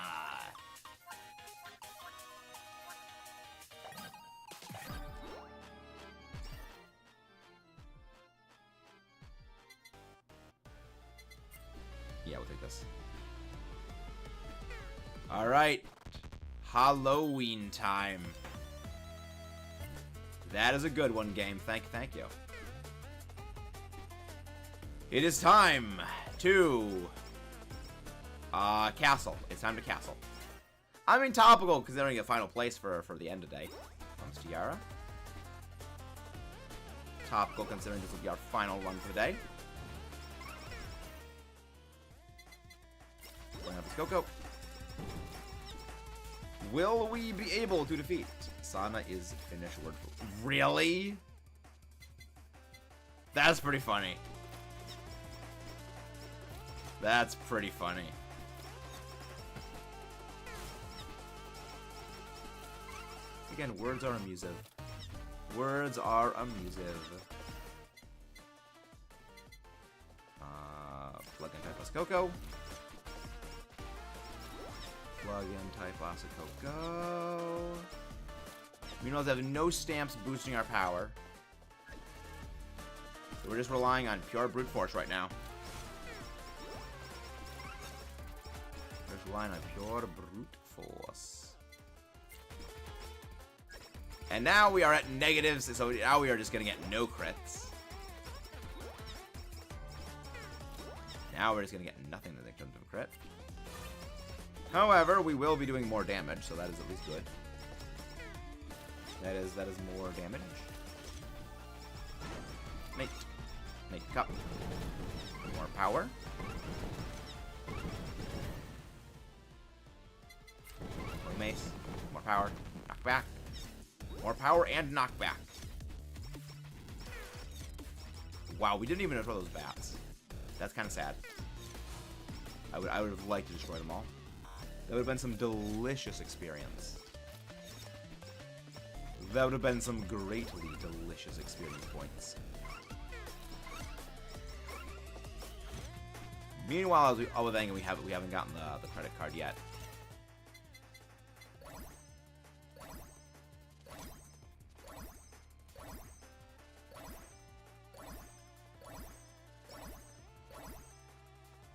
Yeah, we'll take this. Alright. Halloween time. That is a good one, game. Thank you. It is time to castle. It's time to castle. I mean topical, considering a final place for the end today. Comes Tiara. Topical, considering this will be our final run for the day. Going up to Coco. Will we be able to defeat? Sana is finished word. Really? That's pretty funny. That's pretty funny. Again, words are amusive. Words are amusive. Plug in type Coco. Plug in type Coco. We know that have no stamps boosting our power. So we're just relying on pure brute force right now. Just relying on pure brute force. And now we are at negatives, so now we are just gonna get no crits. Now we're just gonna get nothing in terms of crit. However, we will be doing more damage, so that is at least good. That is more damage. Make cup. More power. More mace. More power. Knock back. More power and knockback. Wow, we didn't even destroy those bats. That's kind of sad. I would have liked to destroy them all. That would have been some delicious experience. That would have been some greatly delicious experience points. Meanwhile, as we haven't gotten the credit card yet.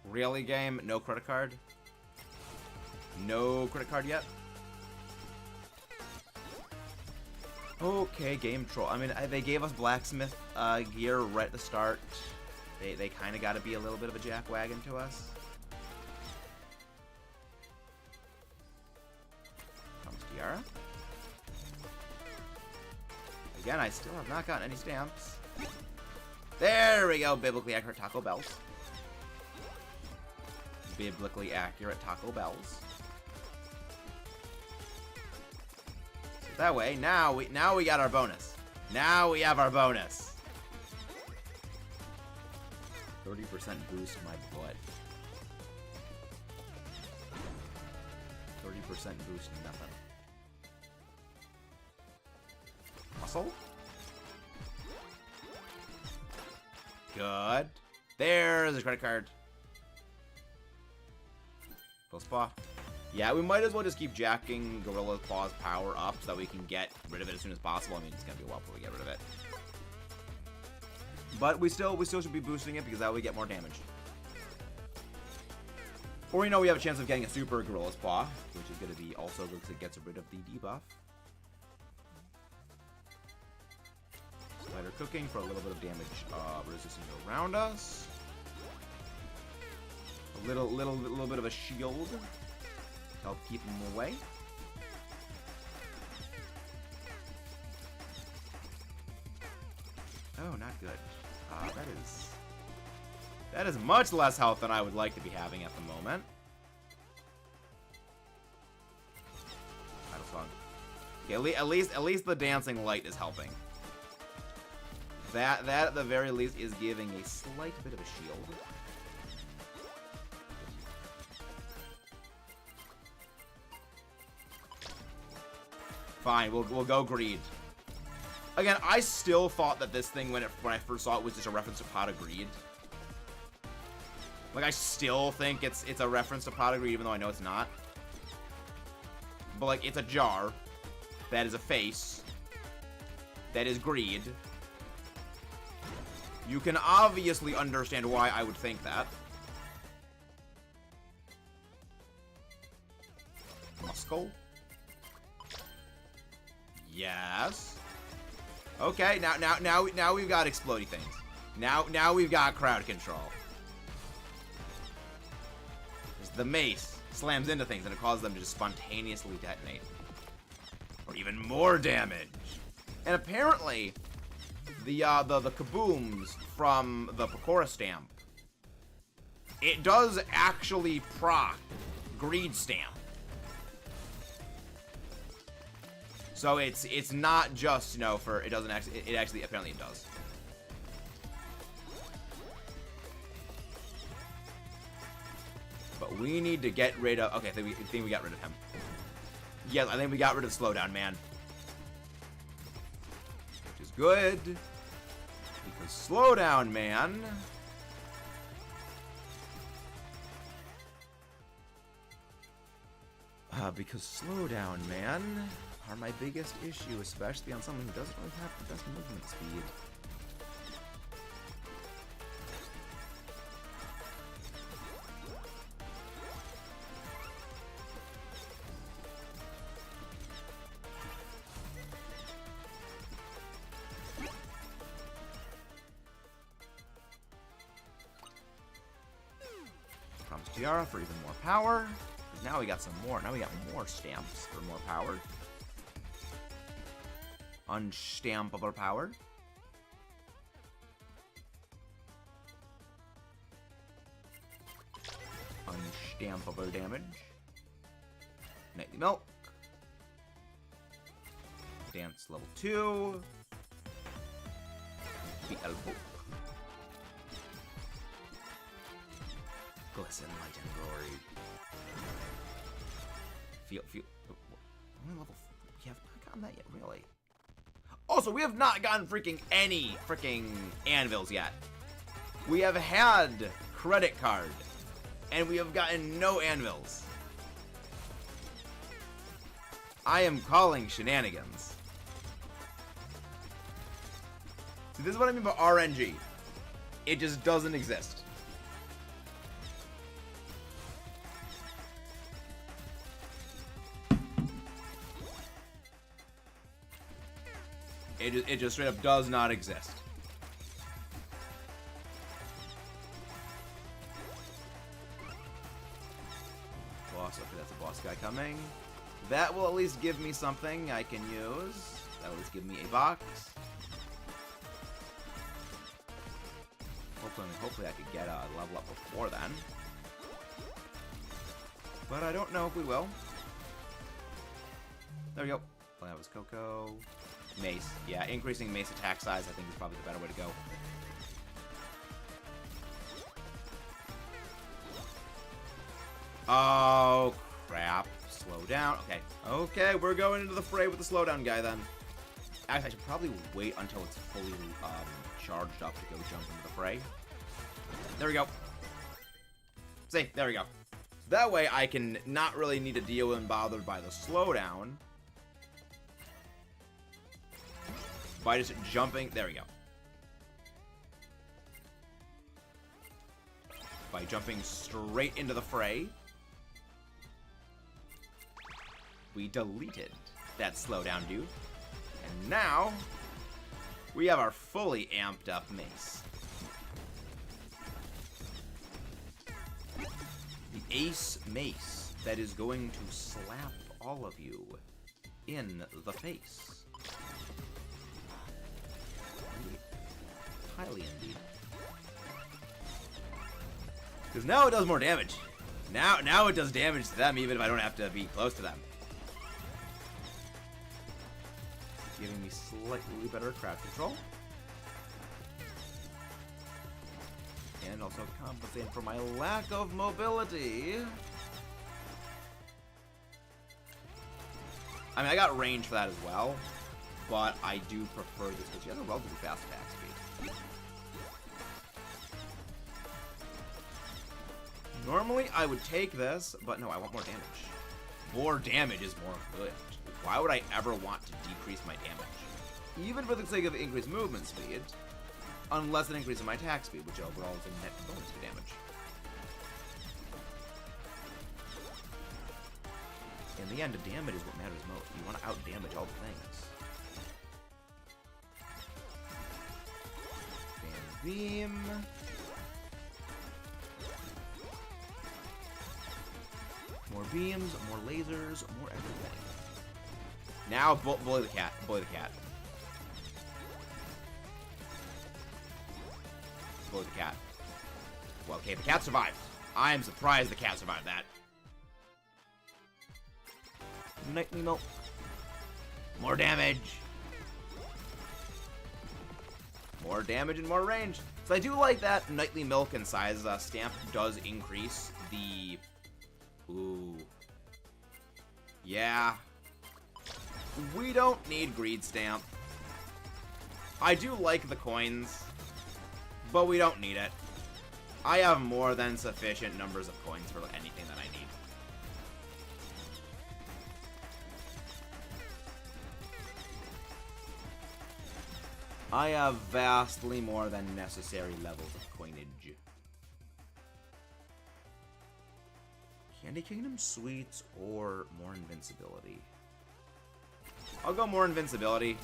Really, game? No credit card? No credit card yet? Okay, game troll. I mean, they gave us blacksmith gear right at the start. They kind of got to be a little bit of a jackwagon to us. Comes Tiara. Again, I still have not gotten any stamps. There we go, biblically accurate Taco Bells. Biblically accurate Taco Bells. That way, now we got our bonus. Now we have our bonus. 30% boost my butt. 30% boost nothing. Muscle? Good. There's a credit card. Full spa. Yeah, we might as well just keep jacking Gorilla Claw's power up so that we can get rid of it as soon as possible. I mean, it's gonna be a while before we get rid of it. But we still should be boosting it because that way we get more damage. Or we know we have a chance of getting a super Gorilla's Paw, which is going to be also looks like it gets rid of the debuff. Spider cooking for a little bit of damage resistance around us. A little bit of a shield to help keep them away. Oh, not good. That is much less health than I would like to be having at the moment. Battle song. Okay, at least the dancing light is helping. That at the very least is giving a slight bit of a shield. Fine, we'll go greed. Again, I still thought that this thing when I first saw it was just a reference to Pot of Greed. Like, I still think it's a reference to Pot of Greed, even though I know it's not. But like, it's a jar that is a face that is greed. You can obviously understand why I would think that. Muscle. Yes. Okay, now we've got explodey things. Now we've got crowd control. The mace slams into things and it causes them to just spontaneously detonate. Or even more damage. And apparently, the kabooms from the Pecora stamp, it does actually proc greed stamp. So it's not just, you know, for it doesn't actually it actually apparently it does. But we need to get rid of. Okay, I think we got rid of him. Yes, I think we got rid of Slowdown Man, which is good because Slowdown Man. Because Slowdown Man are my biggest issue, especially on someone who doesn't really have the best movement speed. Promise Tiara for even more power. Now we got some more. Now we got more stamps for more power. Unstampable power. Unstampable damage. Nightly Milk. Dance level 2. The elbow. Glisten, light, and glory. Feel. Only level 4. We have not gotten that yet, really. Also, we have not gotten any anvils yet. We have had credit card, and we have gotten no anvils. I am calling shenanigans. See, this is what I mean by RNG. It just doesn't exist. It just straight up does not exist. Boss, okay, that's a boss guy coming. That will at least give me something I can use. That will at least give me a box. Hopefully I could get a level up before then. But I don't know if we will. There we go. Well, that was Coco. Mace. Yeah, increasing mace attack size I think is probably the better way to go. Oh, crap. Slow down. Okay. Okay, we're going into the fray with the slowdown guy then. Actually, I should probably wait until it's fully charged up to go jump into the fray. There we go. See, there we go. That way I can not really need to deal with and bothered by the slowdown. By just jumping, there we go. By jumping straight into the fray. we deleted that slowdown dude. And now, we have our fully amped up mace. The Ace Mace that is going to slap all of you in the face. Highly indeed. Because now it does more damage. Now it does damage to them even if I don't have to be close to them. Giving me slightly better crowd control. And also compensating for my lack of mobility. I mean, I got range for that as well, but I do prefer this because she has a relatively fast attack speed. Normally, I would take this, but no, I want more damage. More damage is more good. Why would I ever want to decrease my damage? Even for the sake of increased movement speed, unless it increases my attack speed, which overall is a net bonus to damage. In the end, the damage is what matters most. You want to out-damage all the things. Fan beam. More beams, more lasers, more everything. Now, bully the cat. Bully the cat. Bully the cat. Well, okay, the cat survived. I am surprised the cat survived that. Nightly milk. More damage. More damage and more range. So I do like that nightly milk and size stamp does increase the... Ooh. Yeah. We don't need greed stamp. I do like the coins, but we don't need it. I have more than sufficient numbers of coins for anything that I need. I have vastly more than necessary levels of coinage. Candy Kingdom Sweets or more invincibility? I'll go more invincibility.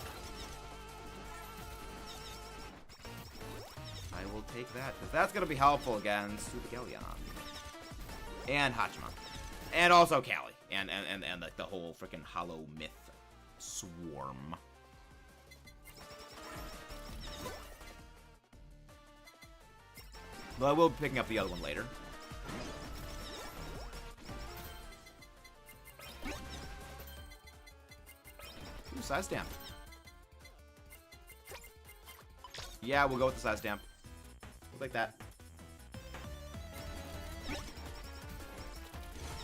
I will take that, because that's going to be helpful against Supagelion. And Hachima. And also Callie. And like the whole freaking hollow myth swarm. But I will be picking up the other one later. Ooh, size stamp. Yeah, we'll go with the size stamp. We'll take that.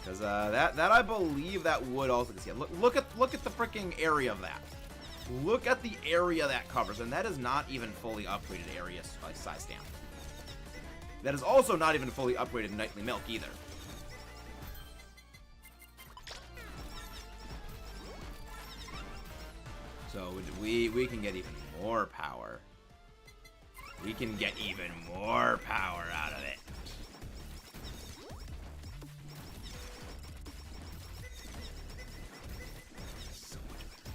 Because that I believe that would also see. Look at the freaking area of that. Look at the area that covers, and that is not even fully upgraded area size stamp. That is also not even fully upgraded nightly milk either. So we can get even more power. We can get even more power out of it. So much better.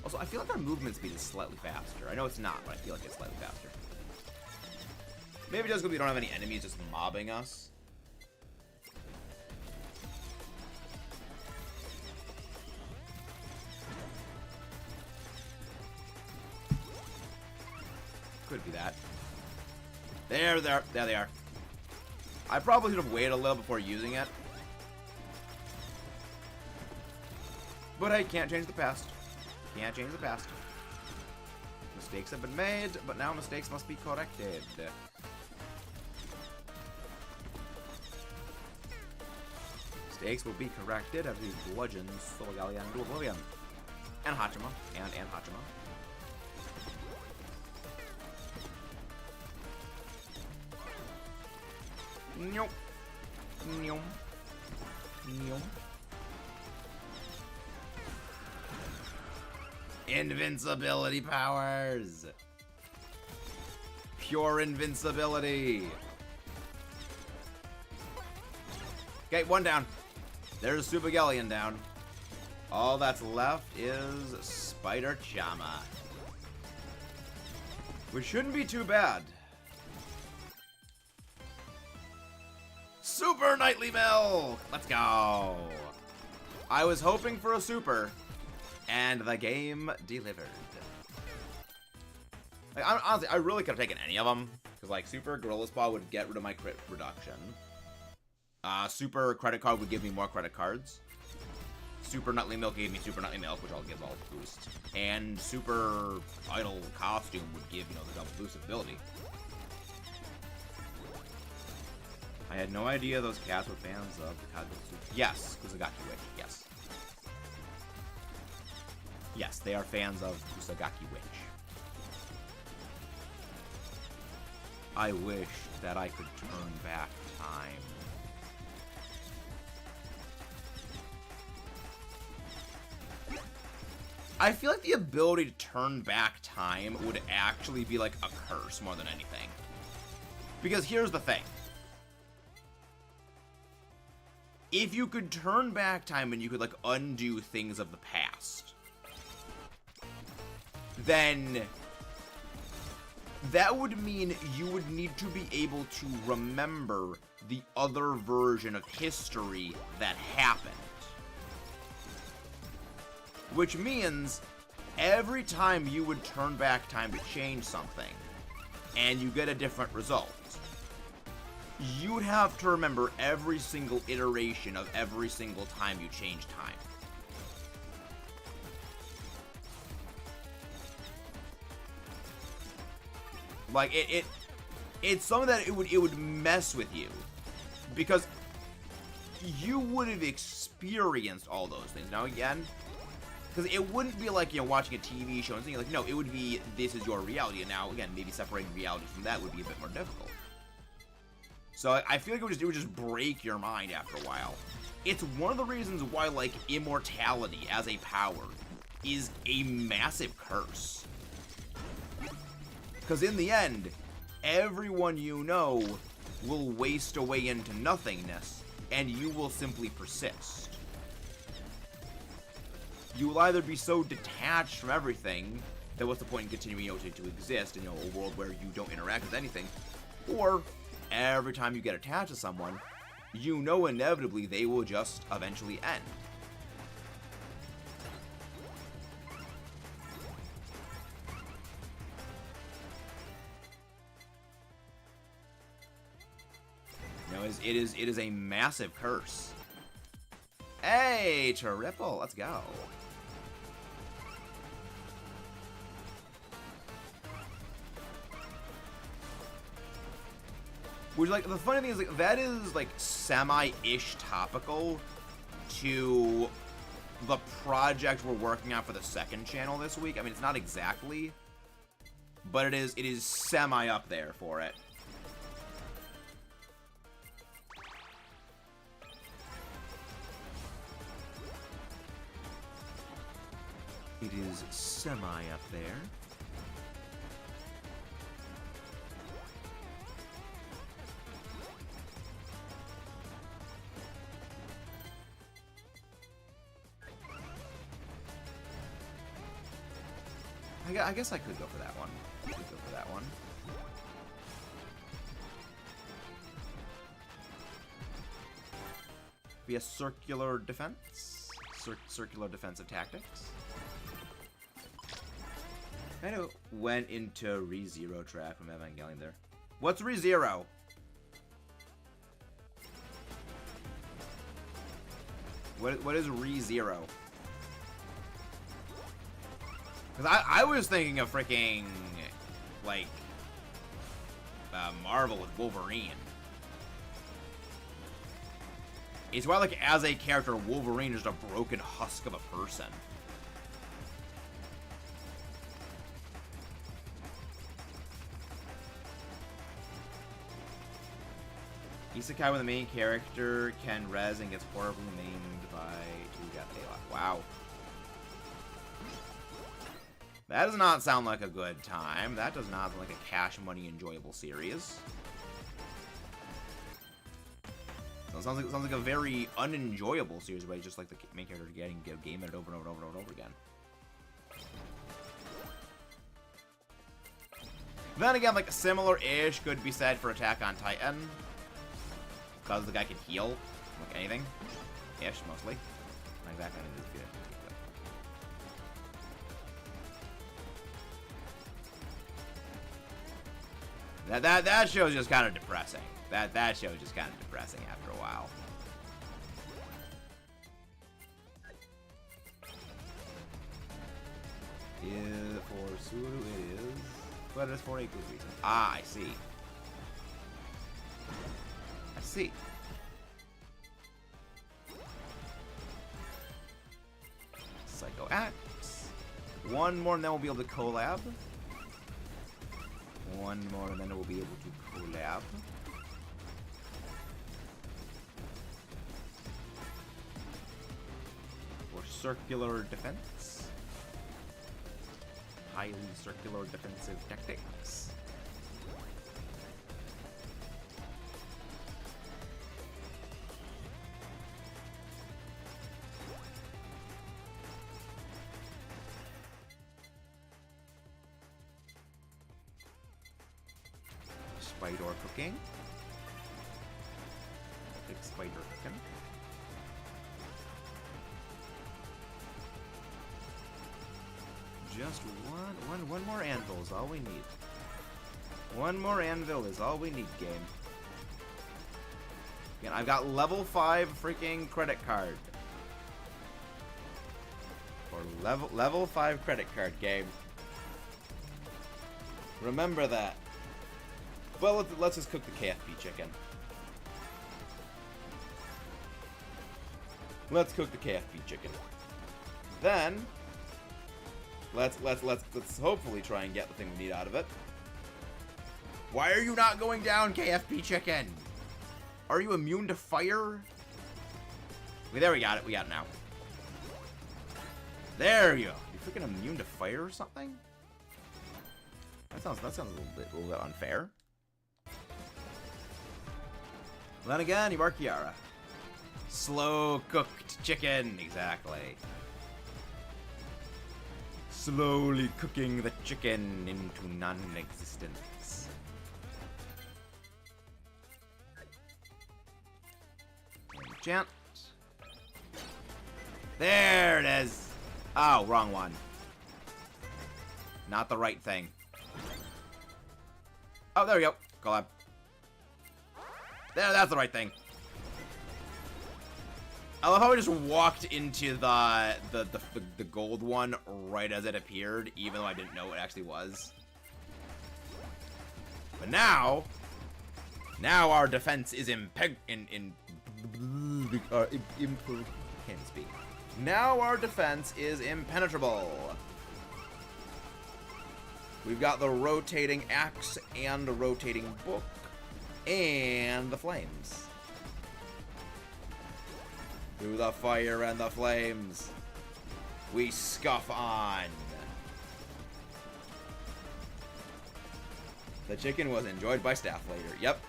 Also, I feel like our movement speed is slightly faster. I know it's not, but I feel like it's slightly faster. Maybe just because we don't have any enemies just mobbing us. Could be that. There they are. I probably should have waited a little before using it. But I can't change the past. Can't change the past. Mistakes have been made, but now mistakes must be corrected. Mistakes will be corrected as we bludgeon Supagelion into oblivion. And Hachima. And Hachima. Nope. Nope. Nope. Invincibility powers. Pure invincibility. Okay, one down. There's Supagelion down. All that's left is Spider Chama. Which shouldn't be too bad. Super Nightly Milk! Let's go! I was hoping for a super, and the game delivered. Like, honestly, I really could have taken any of them, because like Super Gorilla Spa would get rid of my crit reduction. Super Credit Card would give me more credit cards. Super Nightly Milk gave me Super Nightly Milk, which I'll give all the boost. And Super Idol Costume would give, you know, the double boost ability. I had no idea those cats were fans of the Cosmic Super. Yes, Kusagaki Witch, yes. Yes, they are fans of Kusagaki Witch. I wish that I could turn back time. I feel like the ability to turn back time would actually be like a curse more than anything. Because here's the thing. If you could turn back time and you could like undo things of the past, then that would mean you would need to be able to remember the other version of history that happened. Which means every time you would turn back time to change something and you get a different result, you would have to remember every single iteration of every single time you change time. Like it's something that it would mess with you, because you would have experienced all those things. Now again, because it wouldn't be like, you know, watching a TV show and thinking like, no, it would be, this is your reality. And now again, maybe separating reality from that would be a bit more difficult. So I feel like it would just break your mind after a while. It's one of the reasons why, like, immortality as a power is a massive curse. Because in the end, everyone you know will waste away into nothingness, and you will simply persist. You will either be so detached from everything that what's the point in continuing, you know, to exist in, you know, a world where you don't interact with anything, or every time you get attached to someone, you know inevitably they will just eventually end. You know, it is a massive curse. Hey, triple, let's go. Which, like, the funny thing is, like, that is, like, semi-ish topical to the project we're working on for the second channel this week. I mean, it's not exactly, but it is semi up there for it. It is semi up there. I guess I could go for that one. Be a circular defense. Circular defensive tactics. Kind of went into ReZero track from Evangelion there. What's ReZero? What is ReZero? Because I was thinking of freaking, like, Marvel with Wolverine. It's why, like, as a character, Wolverine is a broken husk of a person. Isekai when the main character can res and gets horribly maimed by two death Ayla. Wow. That does not sound like a good time. That does not sound like a cash money enjoyable series. sounds like a very unenjoyable series where just like the main character getting game it over and over and over and over again. Then again, like similar-ish could be said for Attack on Titan, because the guy can heal like anything, ish mostly. Not exactly. That show's just kind of depressing. That show's just kind of depressing after a while. For Suru it is, but it's for a good reason. Ah, I see. I see. Psycho X. One more and then we'll be able to collab. One more and then we'll be able to collab. For circular defense. Highly circular defensive tactics. Spider cooking. Big spider cooking. Just one more anvil is all we need. One more anvil is all we need, game. Again, I've got level 5 freaking credit card. Or level 5 credit card, game. Remember that. Well, let's just cook the KFP chicken. Let's cook the KFP chicken. Then let's hopefully try and get the thing we need out of it. Why are you not going down, KFP chicken? Are you immune to fire? Okay, there we got it. We got it now. There you go. You're freaking immune to fire or something? That sounds a little bit unfair. Then again, you are Kiara. Slow cooked chicken, exactly. Slowly cooking the chicken into non-existence. Enchant. There it is. Oh, wrong one. Not the right thing. Oh, there we go. Collab. There, that's the right thing. I love how I just walked into the gold one right as it appeared, even though I didn't know what it actually was. But now our defense is can't speak. Now our defense is impenetrable. We've got the rotating axe and the rotating book. And the flames. Through the fire and the flames, we scuff on. The chicken was enjoyed by staff later. Yep.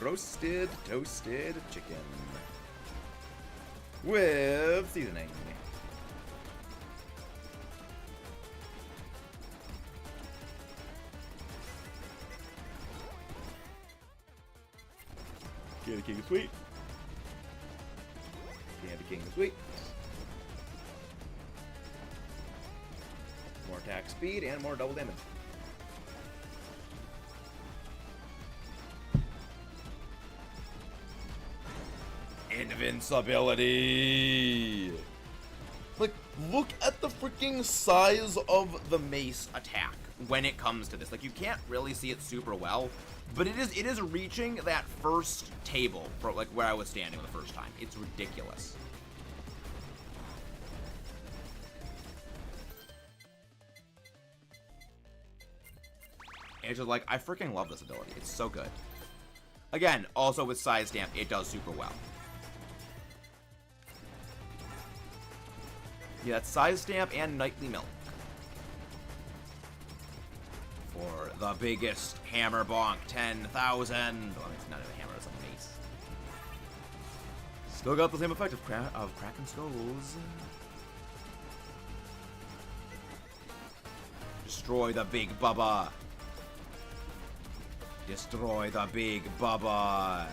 Roasted, toasted chicken. With seasoning. Candy King of Sweet. Candy King of Sweet. More attack speed and more double damage. Invincibility! Like, look at the freaking size of the mace attack when it comes to this. Like, you can't really see it super well. But it is reaching that first table for like where I was standing the first time. It's ridiculous. And it's just like, I freaking love this ability. It's so good. Again, also with Side Stamp, it does super well. Yeah, it's Side Stamp and Nightly Milk. for the biggest hammer bonk, 10,000. Well, it's not a hammer, it's a mace. Still got the same effect of cracking skulls. Destroy the big bubba. Destroy the big bubba.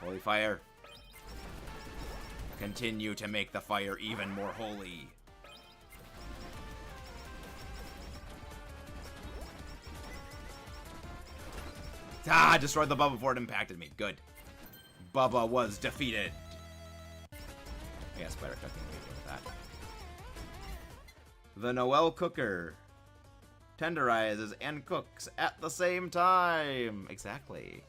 Holy fire. Continue to make the fire even more holy. Ah, destroyed the Bubba before it impacted me. Good. Bubba was defeated. Yeah, spider cooking, we deal with that. The Noel Cooker tenderizes and cooks at the same time. Exactly.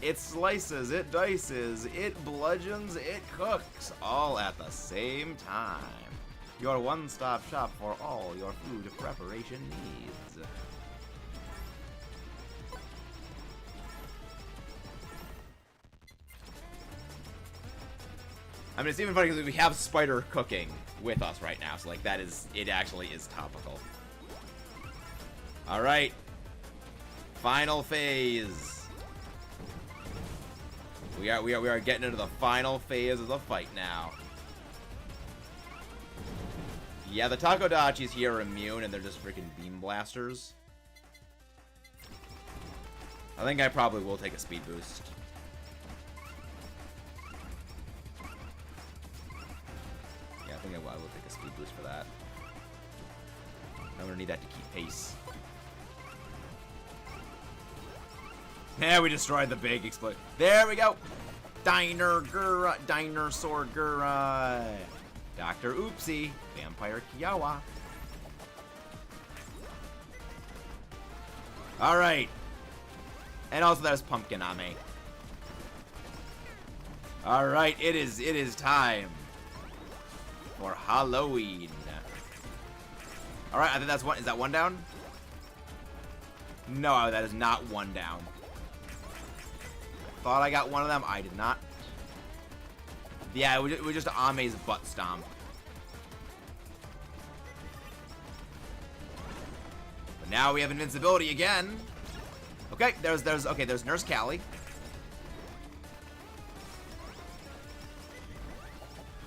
It slices, it dices, it bludgeons, it cooks, all at the same time. Your one-stop shop for all your food preparation needs. I mean, it's even funny because we have Spider cooking with us right now, so like that is, it actually is topical. All right, final phase. We are getting into the final phase of the fight now. Yeah, the Takodachis here are immune, and they're just freaking beam blasters. I think I probably will take a speed boost. Yeah, I think I will take a speed boost for that. I'm gonna need that to keep pace. Yeah, we destroyed the big explode. There we go. Dinosaur Gura. Dr. Oopsie. Vampire Kiawa. Alright. And also there's Pumpkin Ame. Alright, it is time for Halloween. Alright, I think that's one. Is that one down? No, that is not one down. Thought I got one of them. I did not. Yeah, it was just Ame's butt stomp. But now we have invincibility again. Okay, there's Nurse Callie.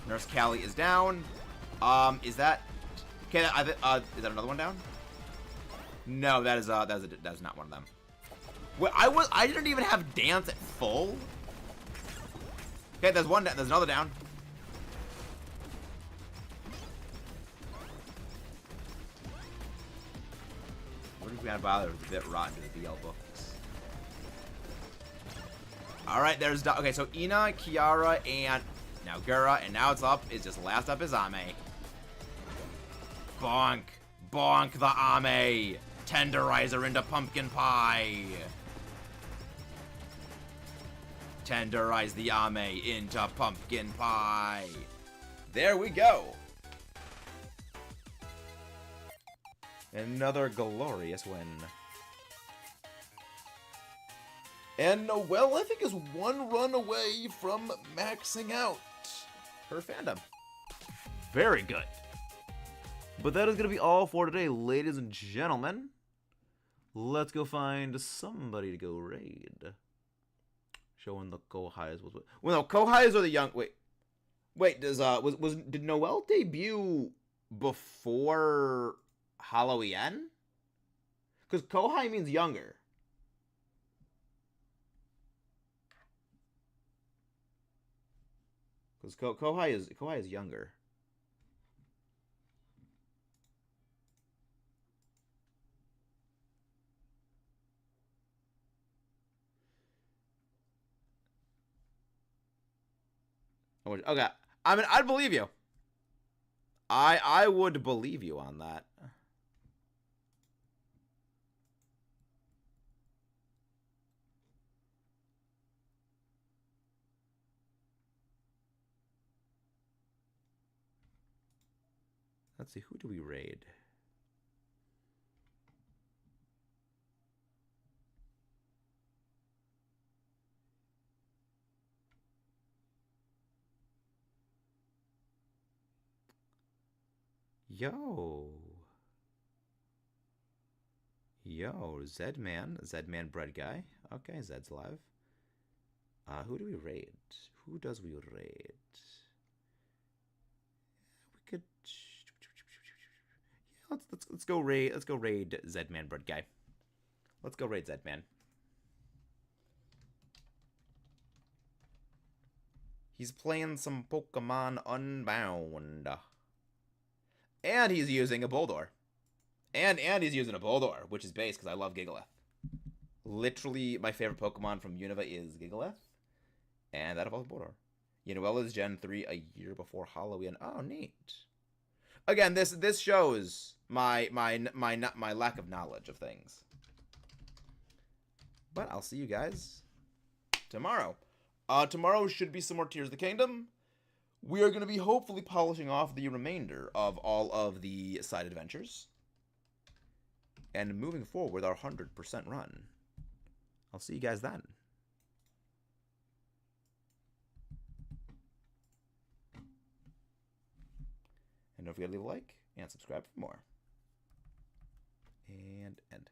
Nurse Callie is down. Is that okay? Is that another one down? No, that is not one of them. Wait, I didn't even have dance at full. Okay, there's one. There's another down. What if we gotta bother with a bit rotten to the BL books? All right, there's okay. So Ina, Kiara, and now Gura, and now it's up. It's just last up is Ame. Bonk, bonk the Ame. Tenderizer into pumpkin pie. Tenderize the Ame into pumpkin pie. There we go. Another glorious win. And Noelle, I think, is one run away from maxing out her fandom. Very good. But that is going to be all for today, ladies and gentlemen. Let's go find somebody to go raid. Showing the Kohais was well, no, Kohais are the young. Wait. Did Noelle debut before Halloween? Because Kohai means younger. Because Kohai is younger. Okay, I mean, I'd believe you. I would believe you on that. Let's see, who do we raid? Yo. Yo, Zedman. Zedman bread guy. Okay, Zed's live. Who do we raid? Who does we raid? We could... Yeah, let's go raid. Let's go raid Zedman bread guy. Let's go raid Zedman. He's playing some Pokemon Unbound. And he's using a Boldor. And he's using a Boldor, which is base because I love Gigalith. Literally, my favorite Pokemon from Unova is Gigalith. And that evolves Boldor. Unoela's Gen 3 a year before Halloween. Oh, neat. Again, this shows my lack of knowledge of things. But I'll see you guys tomorrow. Tomorrow should be some more Tears of the Kingdom. We are going to be hopefully polishing off the remainder of all of the side adventures. And moving forward with our 100% run. I'll see you guys then. And don't forget to leave a like and subscribe for more. And end.